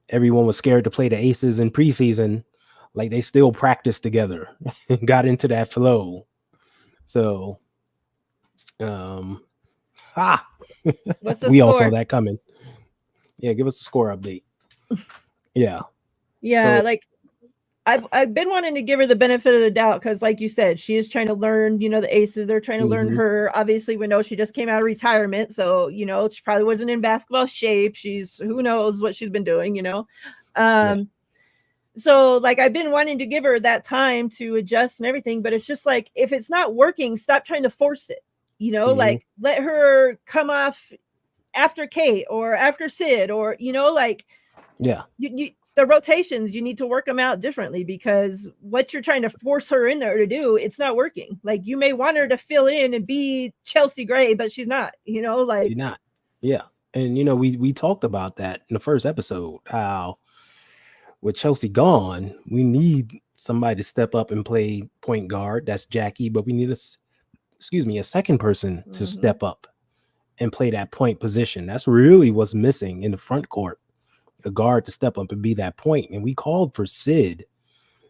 everyone was scared to play the Aces in preseason. Like, they still practiced together and got into that flow. So, what's the we score? all saw that coming. Yeah, give us a score update. Yeah. So, like I've been wanting to give her the benefit of the doubt because, like you said, she is trying to learn. The Aces, they're trying to learn her. Obviously, we know she just came out of retirement, so she probably wasn't in basketball shape. Who knows what she's been doing. So like I've been wanting to give her that time to adjust and everything, but it's just like if it's not working, stop trying to force it. Like let her come off after Kate or after Syd or like the rotations, you need to work them out differently because what you're trying to force her in there to do, it's not working. Like you may want her to fill in and be Chelsea Gray, but she's not, like she's not. Yeah. And we talked about that in the first episode, how with Chelsea gone, we need somebody to step up and play point guard. That's Jackie, but we need a second person to step up and play that point position. That's really what's missing in the front court. A guard to step up and be that point. And we called for Syd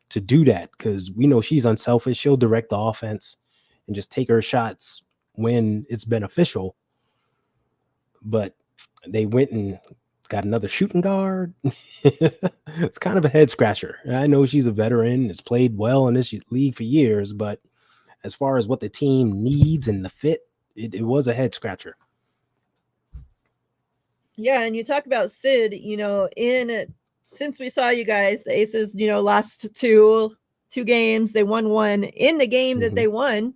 to do that because we know she's unselfish. She'll direct the offense and just take her shots when it's beneficial. But they went and got another shooting guard. It's kind of a head scratcher. I know she's a veteran, has played well in this league for years, but as far as what the team needs and the fit, it was a head scratcher. Yeah, and you talk about Syd, since we saw you guys, the Aces, lost two games, they won one. In the game that they won,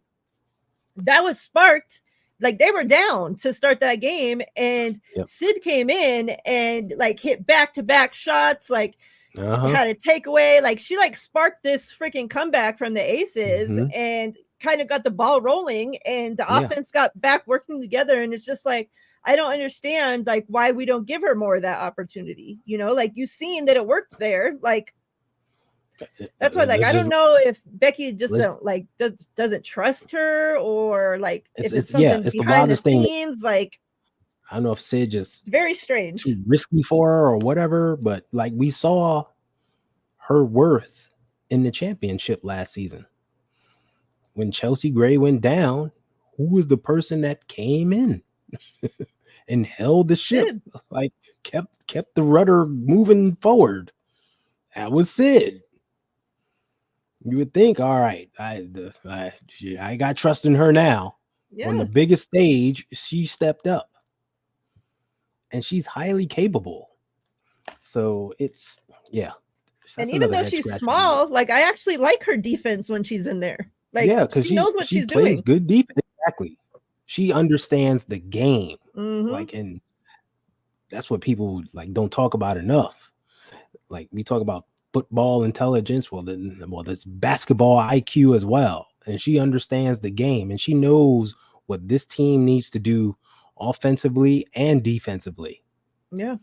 that was sparked. Like they were down to start that game, and Syd came in and like hit back-to-back shots, like had a takeaway. Like she like sparked this freaking comeback from the Aces and kind of got the ball rolling, and the offense got back working together. And it's just like, I don't understand like why we don't give her more of that opportunity. Like you've seen that it worked there. Like that's why, like, I don't know if Becky just doesn't trust her or like if it's something behind the scenes. Like I don't know if Syd just it's very strange, too risky for her or whatever. But like we saw her worth in the championship last season when Chelsea Gray went down. Who was the person that came in and held the ship, like kept the rudder moving forward? That was Syd. You would think, all right, I got trust in her now. On the biggest stage, she stepped up, and she's highly capable. So it's and even though she's small, like I actually like her defense when she's in there. Like because she knows what she's plays doing. Good defense. Exactly. She understands the game. Like, and that's what people like don't talk about enough. Like we talk about football intelligence. Well, there's basketball IQ as well. And she understands the game, and she knows what this team needs to do offensively and defensively. Yeah.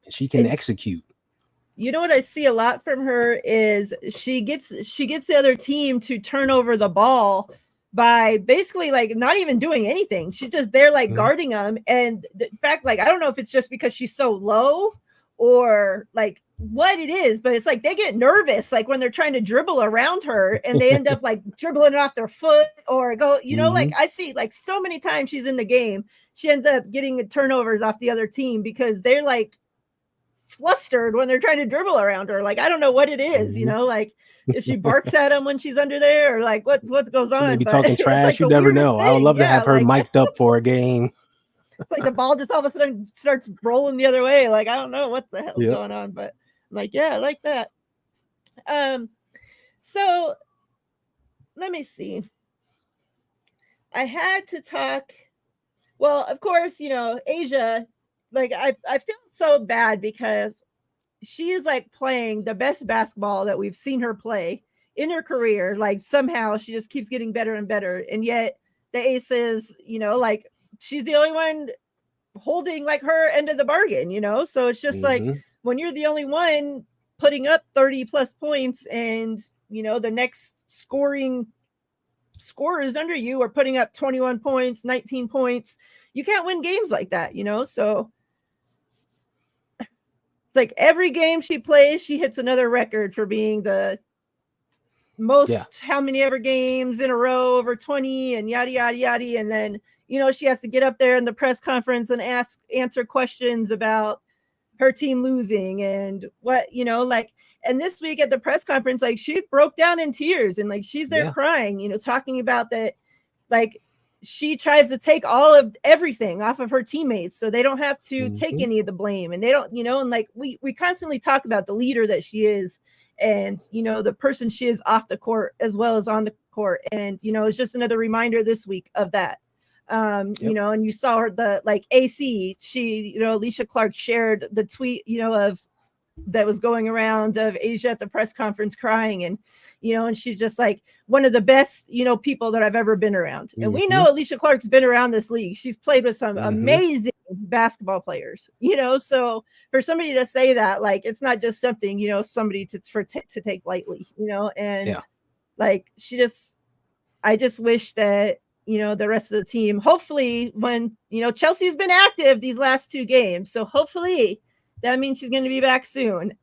And she can execute. You know what I see a lot from her is she gets the other team to turn over the ball by basically like not even doing anything. She's just there like guarding them. And the fact, like, I don't know if it's just because she's so low or like what it is, but it's like they get nervous like when they're trying to dribble around her and they end up like dribbling it off their foot or go, like I see like so many times she's in the game, she ends up getting turnovers off the other team because they're like flustered when they're trying to dribble around her. Like I don't know what it is, like if she barks at them when she's under there or like what goes on. Maybe talking trash, like you never know. I would love to have her mic'd up for a game. It's like the ball just all of a sudden starts rolling the other way. Like I don't know what the hell's going on, but like I like that. So let me see. I had to talk. Well, of course, Asia. Like I feel so bad because she is like playing the best basketball that we've seen her play in her career. Like somehow she just keeps getting better and better. And yet the Aces, like she's the only one holding like her end of the bargain, So it's just like when you're the only one putting up 30 plus points and, the next scorers under you are putting up 21 points, 19 points. You can't win games like that, So like every game she plays, she hits another record for being the most how many ever games in a row over 20 and yada yada yada. And then she has to get up there in the press conference and answer questions about her team losing and what, you know, like, and this week at the press conference, like she broke down in tears and like she's there crying, you know, talking about that, like she tries to take all of everything off of her teammates so they don't have to take any of the blame, and they don't, you know, and like we constantly talk about the leader that she is, and you know, the person she is off the court as well as on the court. And you know, it's just another reminder this week of that. You know, and you saw her, the like AC, she, you know, Alicia Clark shared the tweet, you know, of that was going around of Asia at the press conference crying, and you know, and she's just like one of the best, you know, people that I've ever been around. And we know Alicia Clark's been around this league. She's played with some amazing basketball players, you know, so for somebody to say that, like, it's not just something, you know, somebody to take lightly, you know. And like she just, I just wish that, you know, the rest of the team, hopefully when, you know, Chelsea's been active these last 2 games, so hopefully that means she's going to be back soon.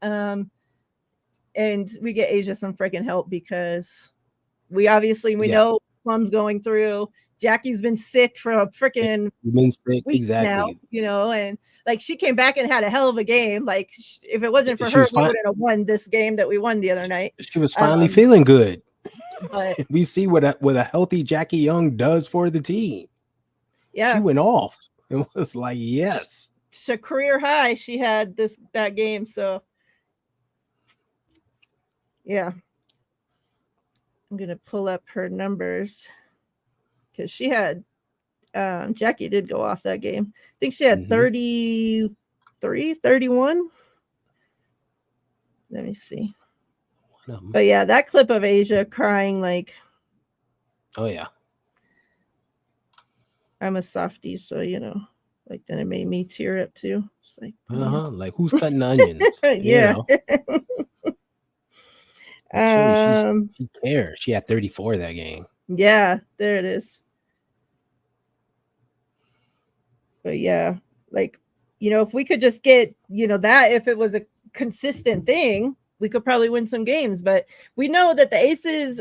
And we get Asia some freaking help, because we know Plum's going through. Jackie's been sick for a freaking weeks now, you know, and like she came back and had a hell of a game. Like if it wasn't for her, we wouldn't have won this game that we won the other night. She was finally feeling good. But we see what a healthy Jackie Young does for the team. Yeah, she went off. It was like, yes, it's a career high she had that game. So yeah, I'm gonna pull up her numbers because she had Jackie did go off that game. I think she had 33, 31. Let me see. But yeah, that clip of Asia crying, like, oh yeah, I'm a softie, so you know, like then it made me tear up too. It's like, like who's cutting onions? Yeah. She cares. She had 34 that game. Yeah, there it is. But yeah, like, you know, if we could just get, you know, that if it was a consistent thing, we could probably win some games. But we know that the Aces,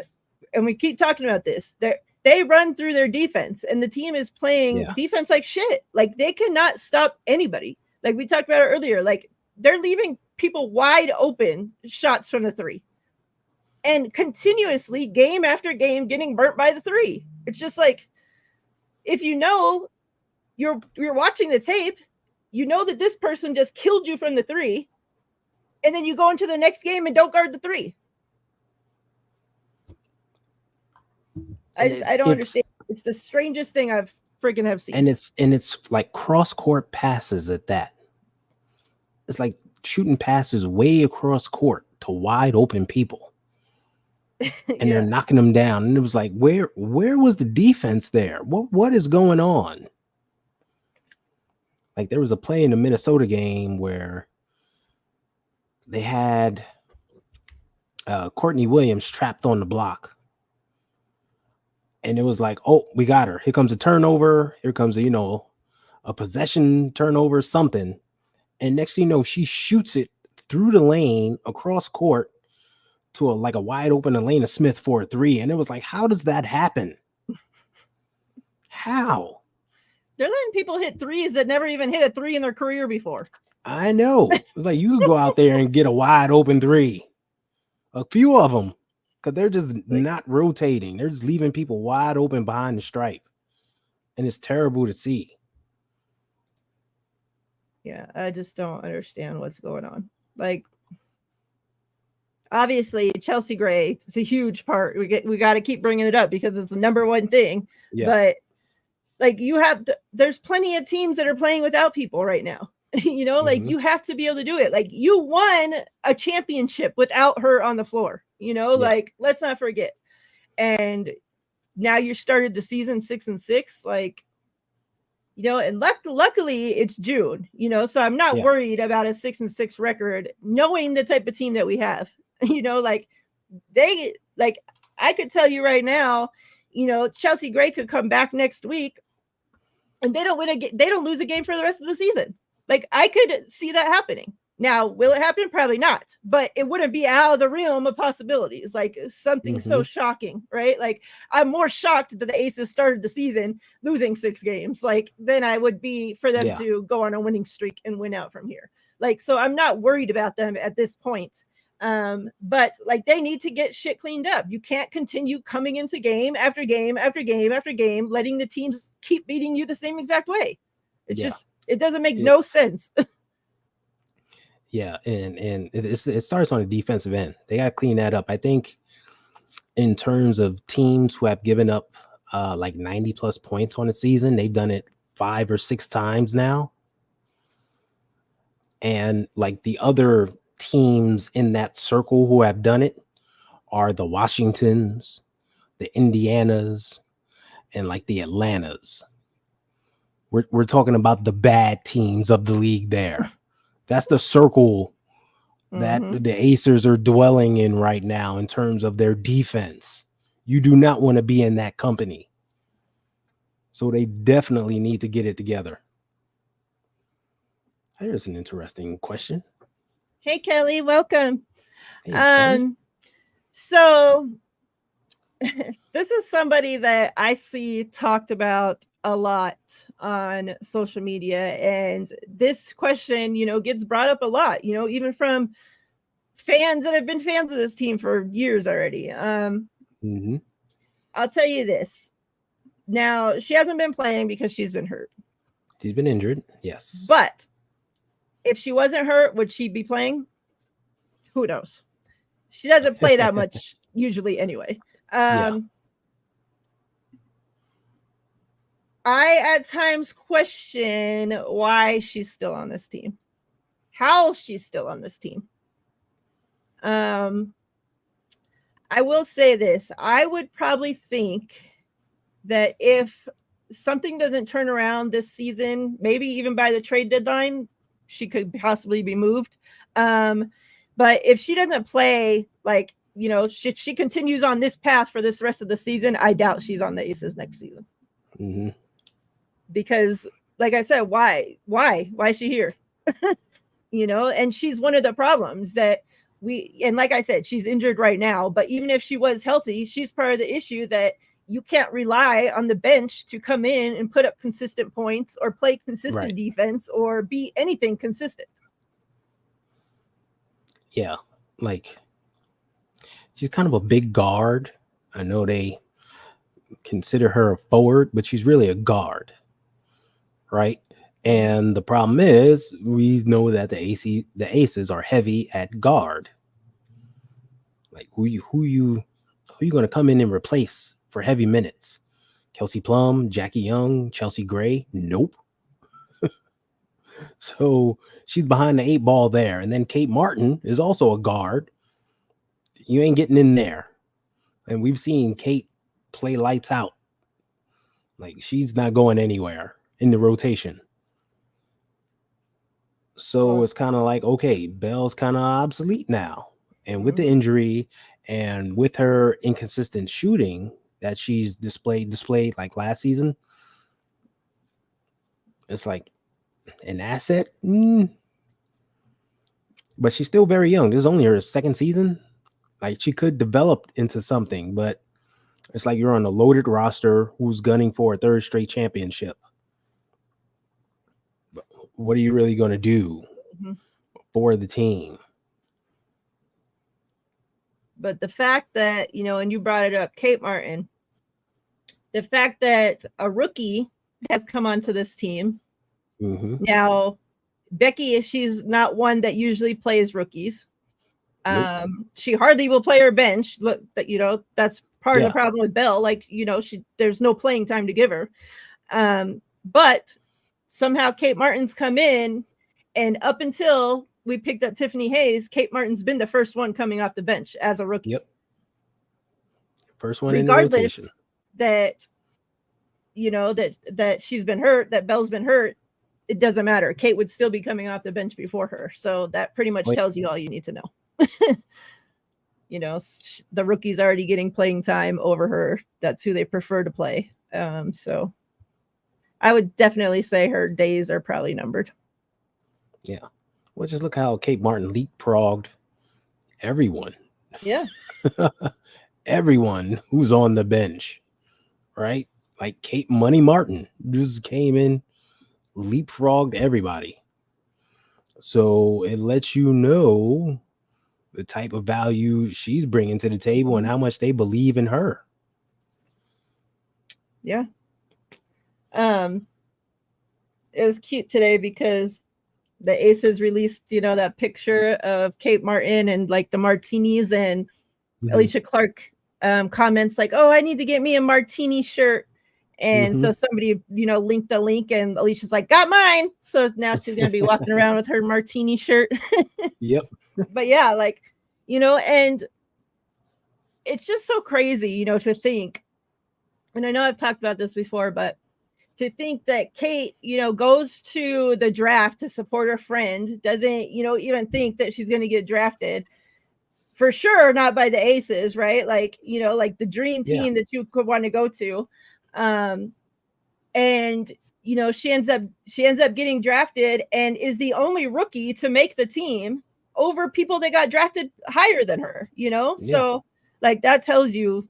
and we keep talking about this, they run through their defense, and the team is playing defense like shit. Like they cannot stop anybody. Like we talked about it earlier, like they're leaving people wide open shots from the 3. And continuously, game after game, getting burnt by the 3. It's just like, if you know you're watching the tape, you know that this person just killed you from the 3, and then you go into the next game and don't guard the 3. I don't understand. It's the strangest thing I've freaking have seen. And it's like cross court passes at that. It's like shooting passes way across court to wide open people. And they're knocking them down. And it was like, where was the defense there? What is going on? Like there was a play in the Minnesota game where they had Courtney Williams trapped on the block. And it was like, oh, we got her. Here comes a turnover. Here comes a possession turnover, something. And next thing you know, she shoots it through the lane across court to a wide open Elena Smith for a 3. And it was like, how does that happen? How? They're letting people hit 3s that never even hit a 3 in their career before. I know. It's like you could go out there and get a wide open 3. A few of them. Because they're just not rotating. They're just leaving people wide open behind the stripe. And it's terrible to see. Yeah, I just don't understand what's going on. Like, obviously, Chelsea Gray is a huge part. We got to keep bringing it up because it's the number one thing. Yeah. But like there's plenty of teams that are playing without people right now. You know, like you have to be able to do it. Like you won a championship without her on the floor. You know, like let's not forget. And now you started the season 6-6. Like, you know, and luckily it's June. You know, so I'm not worried about a 6-6 record, knowing the type of team that we have. You know, like I could tell you right now, you know, Chelsea Gray could come back next week and they don't lose a game for the rest of the season. Like I could see that happening. Now, will it happen? Probably not, but it wouldn't be out of the realm of possibilities. Like something so shocking, right? Like I'm more shocked that the Aces started the season losing 6 games, like than I would be for them to go on a winning streak and win out from here. Like, so I'm not worried about them at this point. But like they need to get shit cleaned up. You can't continue coming into game after game after game after game, letting the teams keep beating you the same exact way. It's just, it doesn't make no sense. Yeah, and it starts on the defensive end. They got to clean that up. I think in terms of teams who have given up like 90 plus points on a season, they've done it 5 or 6 times now. And like the other teams in that circle who have done it are the Washingtons, the Indianas, and like the Atlantas. We're talking about the bad teams of the league there. That's the circle that the Acers are dwelling in right now in terms of their defense. You do not want to be in that company. So they definitely need to get it together. Here's an interesting question. Hey, Kelly, welcome. Hey, Kelly. So this is somebody that I see talked about a lot on social media, and this question, gets brought up a lot, even from fans that have been fans of this team for years already. I'll tell you this. Now, she hasn't been playing because she's been hurt. She's been injured, yes. But if she wasn't hurt, would she be playing? Who knows? She doesn't play that much usually anyway. I at times question why she's still on this team, how she's still on this team. I will say this. I would probably think that if something doesn't turn around this season, maybe even by the trade deadline, she could possibly be moved. But if she doesn't play, like, she continues on this path for this rest of the season, I doubt she's on the Aces next season. Because, like I said, why is she here? And she's one of the problems that and like I said, she's injured right now, but even if she was healthy, she's part of the issue that you can't rely on the bench to come in and put up consistent points or play consistent defense or be anything consistent. Yeah, like she's kind of a big guard. I know they consider her a forward, but she's really a guard, right? And the problem is we know that the Aces are heavy at guard. Like who you going to come in and replace for heavy minutes? Kelsey Plum, Jackie Young, Chelsea Gray? Nope. So she's behind the 8 ball there. And then Kate Martin is also a guard. You ain't getting in there. And we've seen Kate play lights out. Like she's not going anywhere in the rotation. So it's kind of like, okay, Belle's kind of obsolete now. And with the injury and with her inconsistent shooting that she's displayed like last season, it's like an asset. But she's still very young. This is only her second season. Like she could develop into something, but it's like you're on a loaded roster who's gunning for a 3rd straight championship. But what are you really going to do for the team? But the fact that, and you brought it up, Kate Martin, the fact that a rookie has come onto this team. Now, Becky, she's not one that usually plays rookies. She hardly will play her bench. Look, that that's part of the problem with Belle. Like, there's no playing time to give her. But somehow Kate Martin's come in, and up until we picked up Tiffany Hayes, Kate Martin's been the first one coming off the bench as a rookie. First one in the rotation. That, that she's been hurt, that Belle's been hurt, it doesn't matter. Kate would still be coming off the bench before her. So that pretty much tells you all you need to know. The rookie's already getting playing time over her. That's who they prefer to play. So I would definitely say her days are probably numbered. Yeah. Well, just look how Kate Martin leapfrogged everyone. Yeah. Everyone who's on the bench, right? Like Kate Money Martin just came in, leapfrogged everybody. So it lets you know the type of value she's bringing to the table and how much they believe in her. Yeah. It was cute today because the Aces released, that picture of Kate Martin and like the martinis, and Alicia Clark comments like, "Oh, I need to get me a martini shirt." And so somebody, linked the link, and Alicia's like, "Got mine." So now she's going to be walking around with her martini shirt. Yep. But yeah, like, and it's just so crazy, to think, and I know I've talked about this before, but to think that Kate, goes to the draft to support her friend, doesn't, even think that she's going to get drafted. For sure, not by the Aces, right? Like, like the dream team that you could want to go to. And, she ends up getting drafted and is the only rookie to make the team over people that got drafted higher than her, So like that tells you,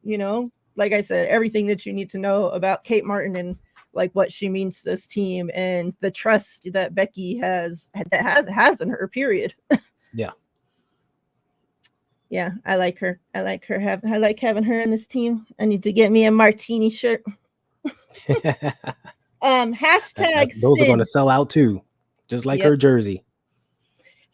like I said, everything that you need to know about Kate Martin and like what she means to this team and the trust that Becky has in her, period. Yeah. Yeah, I like her. I like having her in this team. I need to get me a martini shirt. Hashtag those Syd. are going to sell out too, just like her jersey.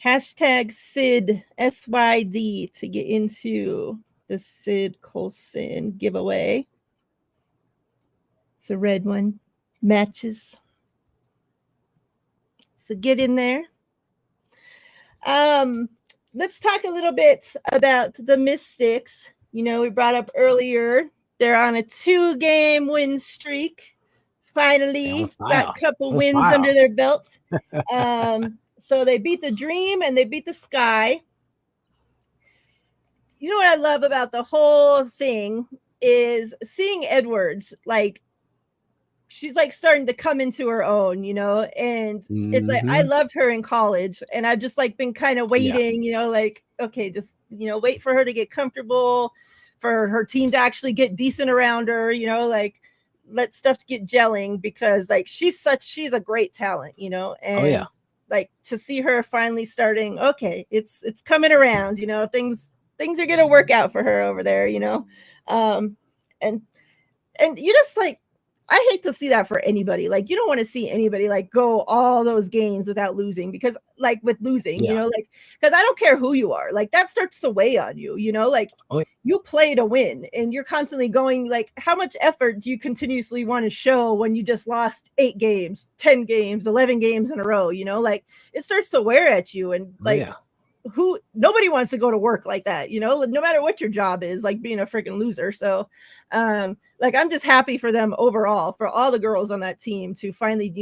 Hashtag Syd SYD to get into the Syd Colson giveaway. It's a red one. Matches. So get in there. Let's talk a little bit about the Mystics. We brought up earlier, they're on a 2-game win streak. Finally got a couple wins under their belt. So they beat the Dream and they beat the Sky. You know what I love about the whole thing is seeing Edwards, like, she's like starting to come into her own, and it's like, I loved her in college and I've just like been kind of waiting, like, okay, just, wait for her to get comfortable, for her team to actually get decent around her, like let stuff get gelling, because like she's a great talent, and like to see her finally starting, okay, it's coming around, things are gonna work out for her over there, and you just like, I hate to see that for anybody. Like, you don't want to see anybody like go all those games without losing, because like with losing, like, because I don't care who you are, like that starts to weigh on you, like you play to win and you're constantly going, like, how much effort do you continuously want to show when you just lost 8 games, 10 games, 11 games in a row, like it starts to wear at you. And like, nobody wants to go to work like that, no matter what your job is, like being a freaking loser. So like I'm just happy for them overall, for all the girls on that team to finally,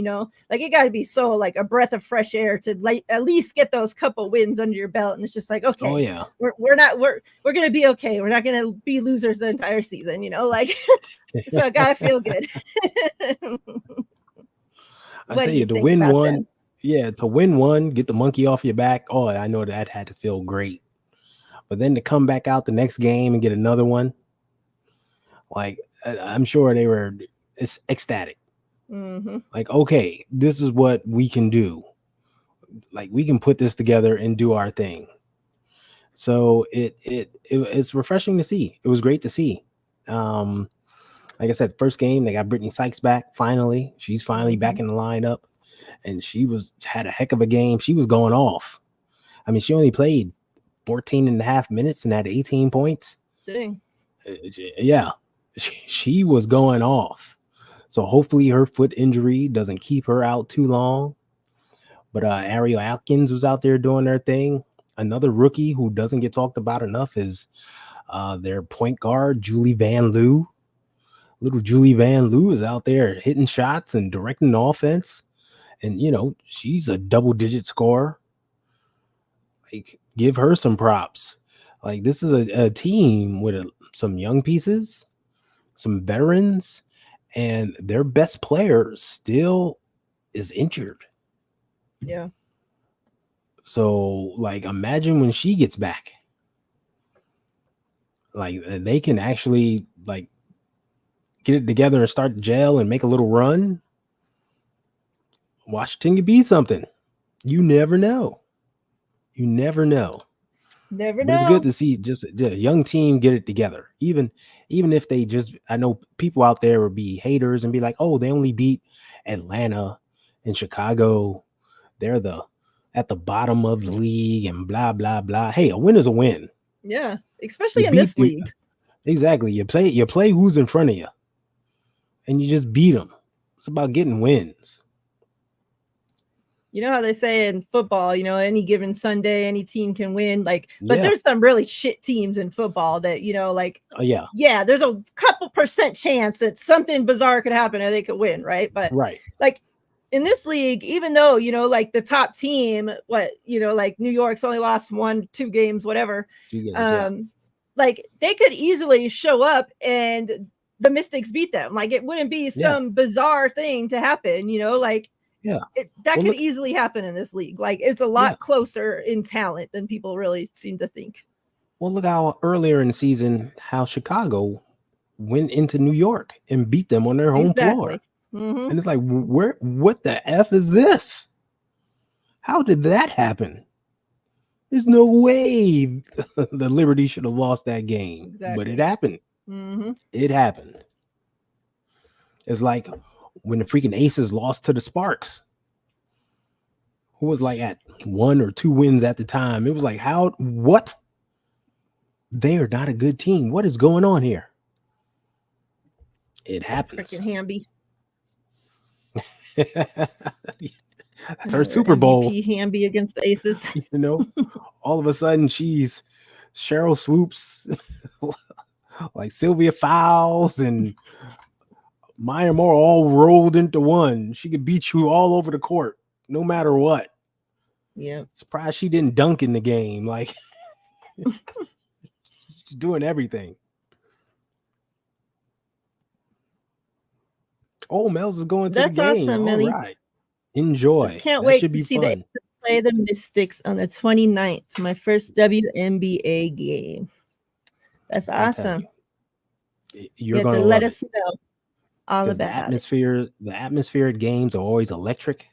like, it got to be so like a breath of fresh air to like at least get those couple wins under your belt, and it's just like, okay, we're gonna be okay, we're not gonna be losers the entire season, like so I gotta feel good. I tell you, to win one, to win one, get the monkey off your back. Oh, I know that had to feel great. But then to come back out the next game and get another one, like, I'm sure they were ecstatic. Like, okay, this is what we can do. Like, we can put this together and do our thing. So it's refreshing to see. It was great to see. Like I said, first game, they got Brittany Sykes back. Finally, she's finally back in the lineup, and she had a heck of a game. She was going off. I mean, she only played 14 and a half minutes and had 18 points. Dang. Yeah, she was going off. So hopefully her foot injury doesn't keep her out too long. But Ariel Atkins was out there doing their thing. Another rookie who doesn't get talked about enough is their point guard, Julie Van Loo. Little Julie Van Loo is out there hitting shots and directing the offense. And, she's a double-digit scorer. Like, give her some props. Like, this is a team with some young pieces, some veterans, and their best player still is injured. Yeah. So, like, imagine when she gets back. Like, they can actually, like, get it together and start to gel and make a little run. Washington could be something. You never know. You never know. Never But it's good know. to see just a young team get it together. Even if they just, I know people out there will be haters and be like, oh, they only beat Atlanta and Chicago. They're at the bottom of the league and blah blah blah. Hey, a win is a win. Yeah, You especially in beat this league. exactly. You play who's in front of you, and you just beat them. It's about getting wins. You know how they say in football, any given Sunday, any team can win. Like, but Yeah. there's some really shit teams in football that, like, yeah, there's a couple percent chance that something bizarre could happen and they could win, right? But right. like in this league, even though, like the top team, like New York's only lost 1-2 games, whatever. Like they could easily show up and the Mystics beat them. Like it wouldn't be some bizarre thing to happen, like. Yeah, that could easily happen in this league. Like it's a lot closer in talent than people really seem to think. Well, look how earlier in the season how Chicago went into New York and beat them on their home floor. Mm-hmm. And it's like, what the F is this? How did that happen? There's no way the Liberty should have lost that game. But it happened. Mm-hmm. It happened. It's like when the freaking Aces lost to the Sparks, who was like at 1 or 2 wins at the time. It was like, what? They are not a good team. What is going on here? It happens. Freaking Hamby. That's her Super Bowl. MVP Hamby against the Aces. All of a sudden she's Cheryl Swoops, like Sylvia Fowles and Maya Moore all rolled into one. She could beat you all over the court, no matter what. Yeah. Surprised she didn't dunk in the game. Like she's doing everything. Oh, Mel's is going to the game. Awesome, Millie. All right. Enjoy. Just can't wait to see the play the Mystics on the 29th. My first WNBA game. That's awesome. You're going to let us know all about the atmosphere. The atmosphere at games are always electric.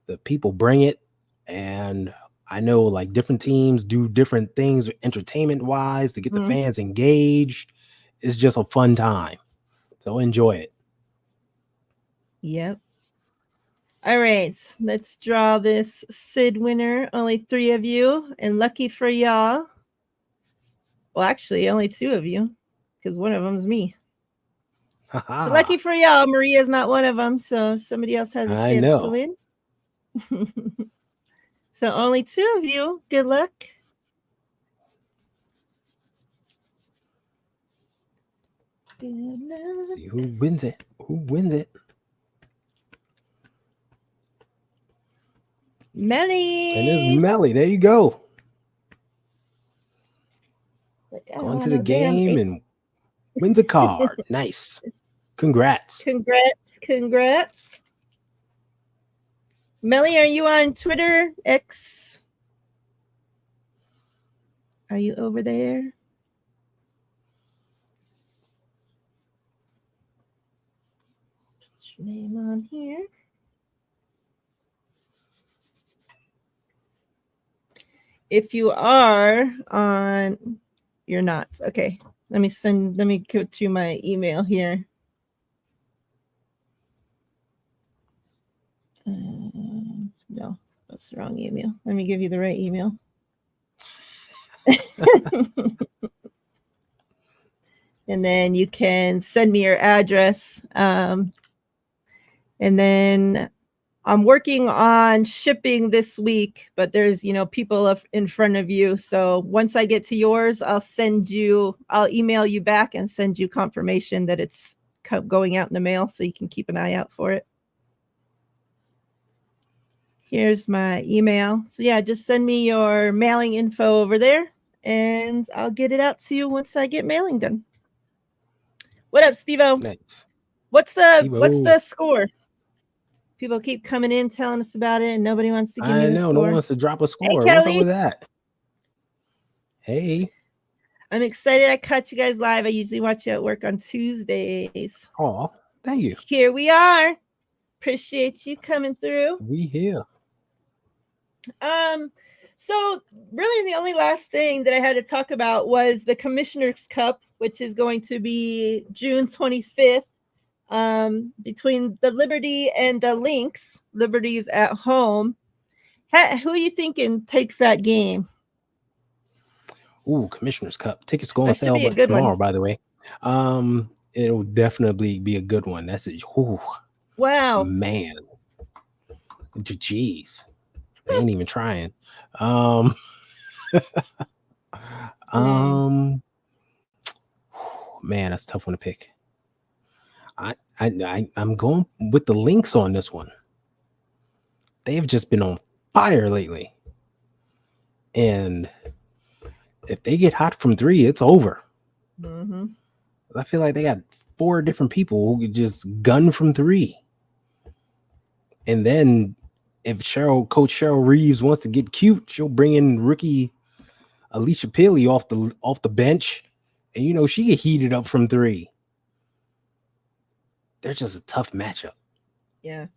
The people bring it, and I know like different teams do different things entertainment wise to get the fans engaged. It's just a fun time, so enjoy it. Yep. All right, let's draw this Syd winner. Only 3 of you, and lucky for y'all. Well, actually, only 2 of you, because one of them's me. So lucky for y'all, Maria's not one of them, so somebody else has a chance to win. So only 2 of you. Good luck. Good luck. See who wins it? Who wins it? Melly. And it's Melly. There you go. Going to the game and wins a card. Nice. Congrats. Congrats. Melly, are you on Twitter? X? Are you over there? Put your name on here. If you are on, you're not. Okay. Let me go to my email here. No, that's the wrong email. Let me give you the right email. And then you can send me your address. And then I'm working on shipping this week, but there's, people in front of you. So once I get to yours, I'll email you back and send you confirmation that it's going out in the mail so you can keep an eye out for it. Here's my email. So yeah, just send me your mailing info over there and I'll get it out to you once I get mailing done. What up, Steve-O? Nice. What's the score? People keep coming in telling us about it and nobody wants to give me the score. No one wants to drop a score. Hey, what's up with that? Hey. I'm excited I caught you guys live. I usually watch you at work on Tuesdays. Oh, thank you. Here we are. Appreciate you coming through. We here. So, really, the only last thing that I had to talk about was the Commissioner's Cup, which is going to be June 25th, between the Liberty and the Lynx. Liberty's at home. Who are you thinking takes that game? Ooh, Commissioner's Cup. Tickets go on That should sale be a but good tomorrow, one. by the way. It'll definitely be a good one. That's it. Ooh, Wow. man. Jeez. They ain't even trying. Um, Dang. man, that's a tough one to pick. I'm going with the Lynx on this one. They've just been on fire lately. And if they get hot from three, it's over. Mm-hmm. I feel like they got 4 different people who could just gun from three. And then if Coach Cheryl Reeves wants to get cute, she'll bring in rookie Alicia Peely off the bench, and she get heated up from three. They're just a tough matchup. Yeah.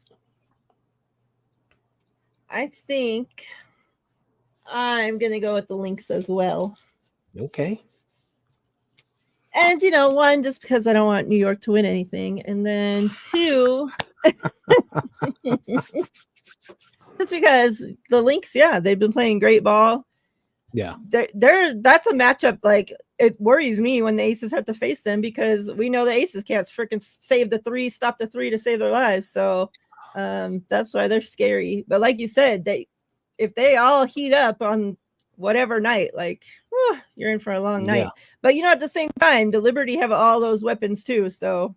I think I'm going to go with the Lynx as well. Okay. And, one, just because I don't want New York to win anything. And then 2, that's because the Lynx, they've been playing great ball. Yeah. That's a matchup, like, it worries me when the Aces have to face them because we know the Aces can't freaking save the three, stop the three to save their lives. So that's why they're scary. But like you said, if they all heat up on whatever night, like, you're in for a long night. But at the same time, the Liberty have all those weapons too. So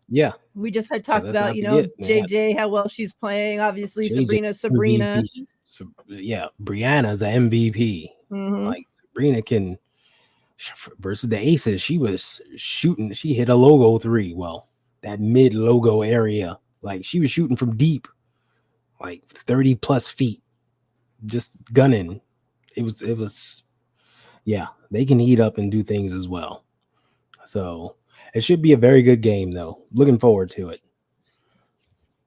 yeah, we just had talked about, JJ, how well she's playing. Obviously, JJ, Sabrina. So, yeah, Brianna's an MVP. Mm-hmm. Like Sabrina can versus the Aces. She was shooting. She hit a logo three. Well, that mid logo area. Like she was shooting from deep, like 30 plus feet, just gunning. It was. Yeah, they can heat up and do things as well. So it should be a very good game, though. Looking forward to it.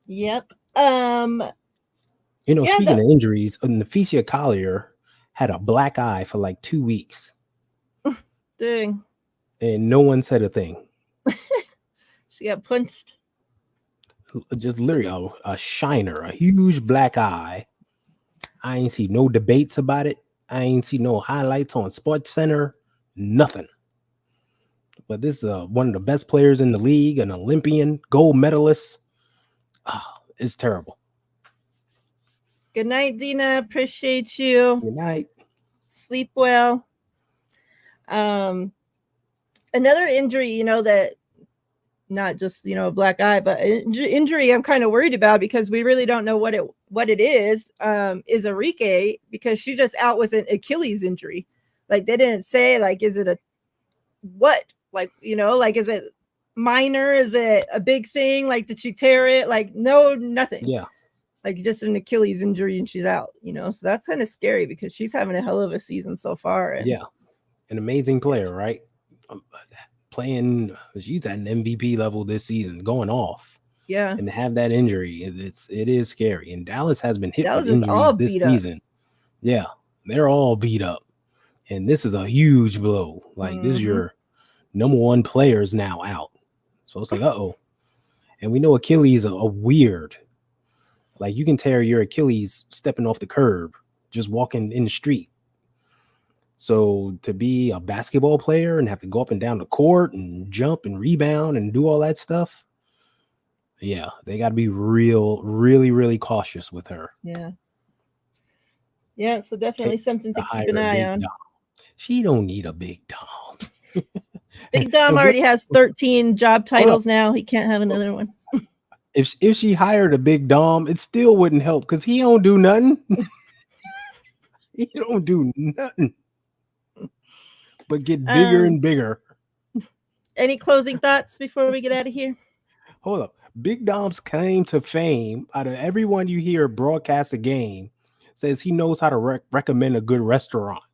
Yep. Speaking of injuries, Neficia Collier had a black eye for like 2 weeks. Dang. And no one said a thing. She got punched. Just literally a shiner, a huge black eye. I ain't see no debates about it. I ain't see no highlights on Sports Center. Nothing. But this is one of the best players in the league, an Olympian, gold medalist. It's terrible. Good night, Dina. Appreciate you. Good night. Sleep well. Another injury, that not just, a black eye, but injury I'm kind of worried about because we really don't know what it is Enrique, because she's just out with an Achilles injury. Like they didn't say, like, is it a what? Like, like, is it minor? Is it a big thing? Like, did she tear it? Like, no, nothing. Yeah. Like just an Achilles injury and she's out, so that's kind of scary because she's having a hell of a season so far. And yeah. An amazing player, right? Playing, she's at an MVP level this season, going off. Yeah. And to have that injury, it is scary. And Dallas has been hit Dallas with injuries this season. Up. Yeah. They're all beat up. And this is a huge blow. Like this is your number one players now out. So it's like, uh-oh. And we know Achilles are weird. Like you can tear your Achilles stepping off the curb, just walking in the street. So to be a basketball player and have to go up and down the court and jump and rebound and do all that stuff, yeah, they got to be really, really cautious with her. Yeah. Yeah, so definitely something to keep an eye on. Dom. She don't need a big Dom. Big Dom already has 13 job titles now. He can't have another one. If she hired a big Dom, it still wouldn't help because he don't do nothing. He don't do nothing but get bigger and bigger. Any closing thoughts before we get out of here? Hold up. Big Dom's claim to fame, out of everyone you hear broadcast a game, says he knows how to recommend a good restaurant.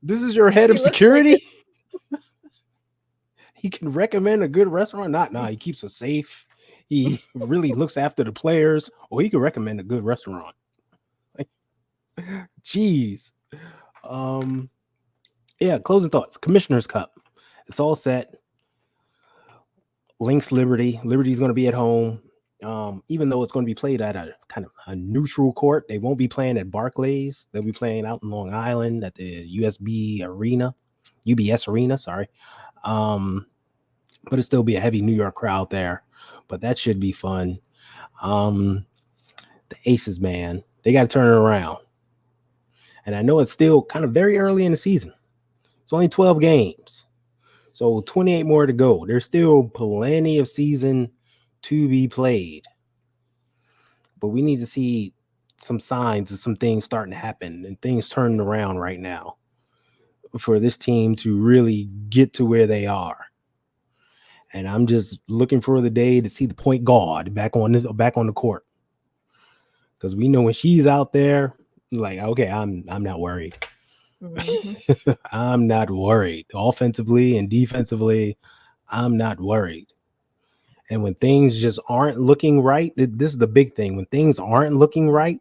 This is your head of security? Like he can recommend a good restaurant? Nah, he keeps us safe. He really looks after the players. Or he can recommend a good restaurant. Jeez. Yeah, closing thoughts. Commissioner's Cup. It's all set. Lynx Liberty. Liberty's going to be at home. Even though it's going to be played at a kind of a neutral court, they won't be playing at Barclays. They'll be playing out in Long Island at the UBS Arena, sorry. But it'll still be a heavy New York crowd there. But that should be fun. The Aces, man, they got to turn it around. And I know it's still kind of very early in the season. It's only 12 games. So 28 more to go. There's still plenty of season to be played. But we need to see some signs of some things starting to happen and things turning around right now for this team to really get to where they are. And I'm just looking for the day to see the point guard back on the court. Because we know when she's out there, like, okay, I'm not worried. Mm-hmm. I'm not worried. Offensively and defensively, I'm not worried. And when things just aren't looking right, this is the big thing. When things aren't looking right,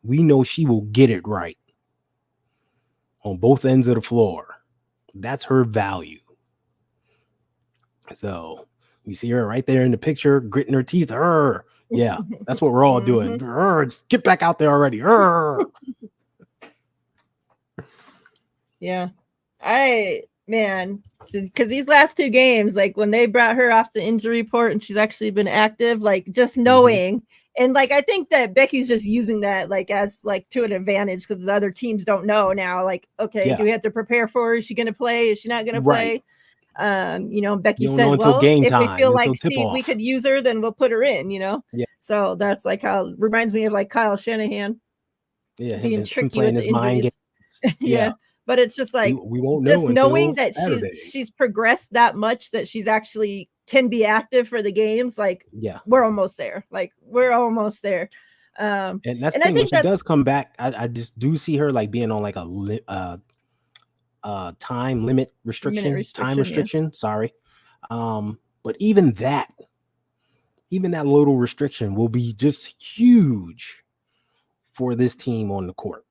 we know she will get it right on both ends of the floor. That's her value. So you see her right there in the picture, gritting her teeth. Yeah, that's what we're all doing. Just get back out there already. Yeah. Because these last two games, like when they brought her off the injury report and she's actually been active, like just knowing. And like, I think that Becky's just using that like as like to an advantage because the other teams don't know now. Like, okay, do we have to prepare for her? Is she going to play? Is she not going to play? Becky said, well, if we feel like we could use her, then we'll put her in, Yeah. So that's like how reminds me of like Kyle Shanahan. Yeah. Being tricky with the injuries. Yeah. But it's just like we won't know just knowing that Saturday. she's progressed that much that she's actually can be active for the games. Like, we're almost there. And that's the thing. When she does come back, I just do see her like being on like a time restriction. Sorry. But even that little restriction will be just huge for this team on the court.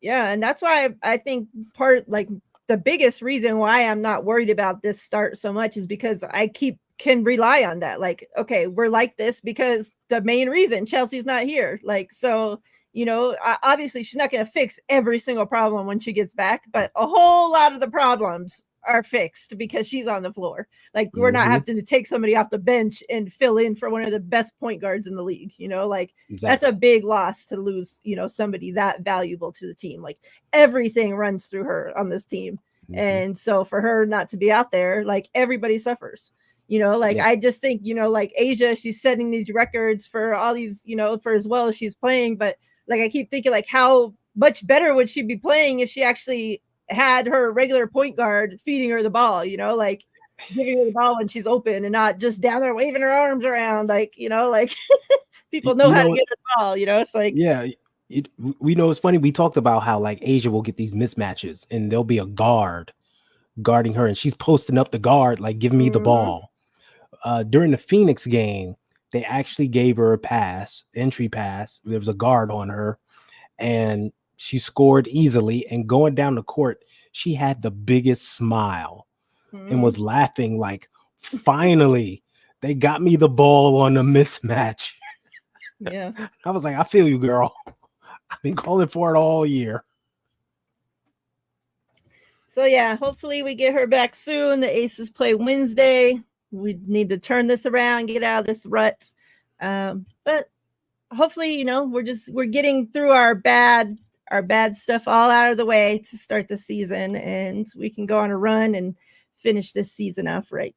Yeah, and that's why I think the biggest reason why I'm not worried about this start so much is because I can rely on that. Like, okay, we're like this because the main reason Chelsea's not here. Like, so, obviously she's not going to fix every single problem when she gets back, but a whole lot of the problems are fixed because she's on the floor. Like, we're not having to take somebody off the bench and fill in for one of the best point guards in the league, That's a big loss to lose, somebody that valuable to the team. Like, everything runs through her on this team. And so for her not to be out there, like, everybody suffers. I just think, like Asia, she's setting these records for all these, for as well as she's playing. But like, I keep thinking, like, how much better would she be playing if she actually had her regular point guard feeding her the ball, like giving her the ball when she's open and not just down there waving her arms around, like, like people know how to get the ball, it's like, we know it's funny. We talked about how like Asia will get these mismatches and there'll be a guard guarding her and she's posting up the guard, like, give me the ball. During the Phoenix game, they actually gave her a entry pass. There was a guard on her and she scored easily, and going down the court, she had the biggest smile and was laughing like, finally, they got me the ball on a mismatch. Yeah. I was like, I feel you, girl. I've been calling for it all year. So, yeah, hopefully we get her back soon. The Aces play Wednesday. We need to turn this around, get out of this rut. But hopefully, we're getting through our bad stuff all out of the way to start the season, and we can go on a run and finish this season off right.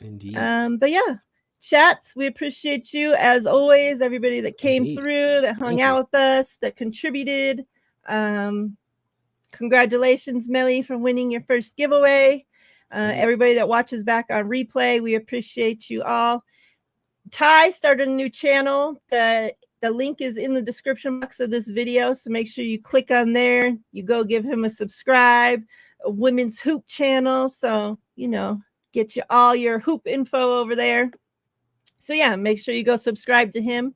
Indeed. But yeah, chats, we appreciate you as always, everybody that came through, that hung out with us, that contributed. Congratulations, Melly, for winning your first giveaway. Everybody that watches back on replay, we appreciate you all. Ty started a new channel. The link is in the description box of this video, so make sure you click on there. You go give him a subscribe, a women's hoop channel, so, get you all your hoop info over there. So, yeah, make sure you go subscribe to him.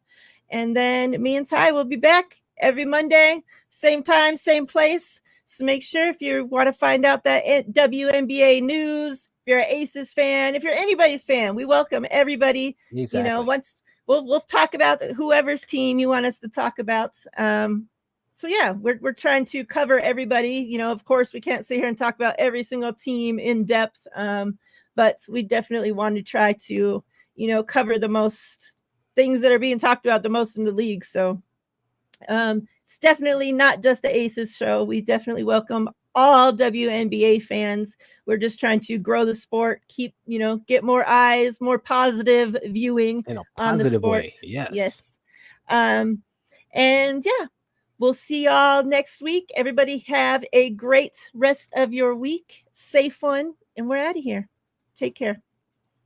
And then me and Ty will be back every Monday, same time, same place. So make sure if you want to find out that WNBA news, if you're an Aces fan, if you're anybody's fan, we welcome everybody. Exactly. You know, once we'll talk about whoever's team you want us to talk about. So yeah, we're trying to cover everybody. You know, of course, we can't sit here and talk about every single team in depth, but we definitely want to try to, you know, cover the most things that are being talked about the most in the league. So it's definitely not just the Aces show. We definitely welcome all WNBA fans. We're just trying to grow the sport, keep, you know, get more eyes, more positive viewing In a on the positive sport. way. Yes. Yes. And yeah, we'll see y'all next week. Everybody have a great rest of your week. Safe one. And we're out of here. Take care.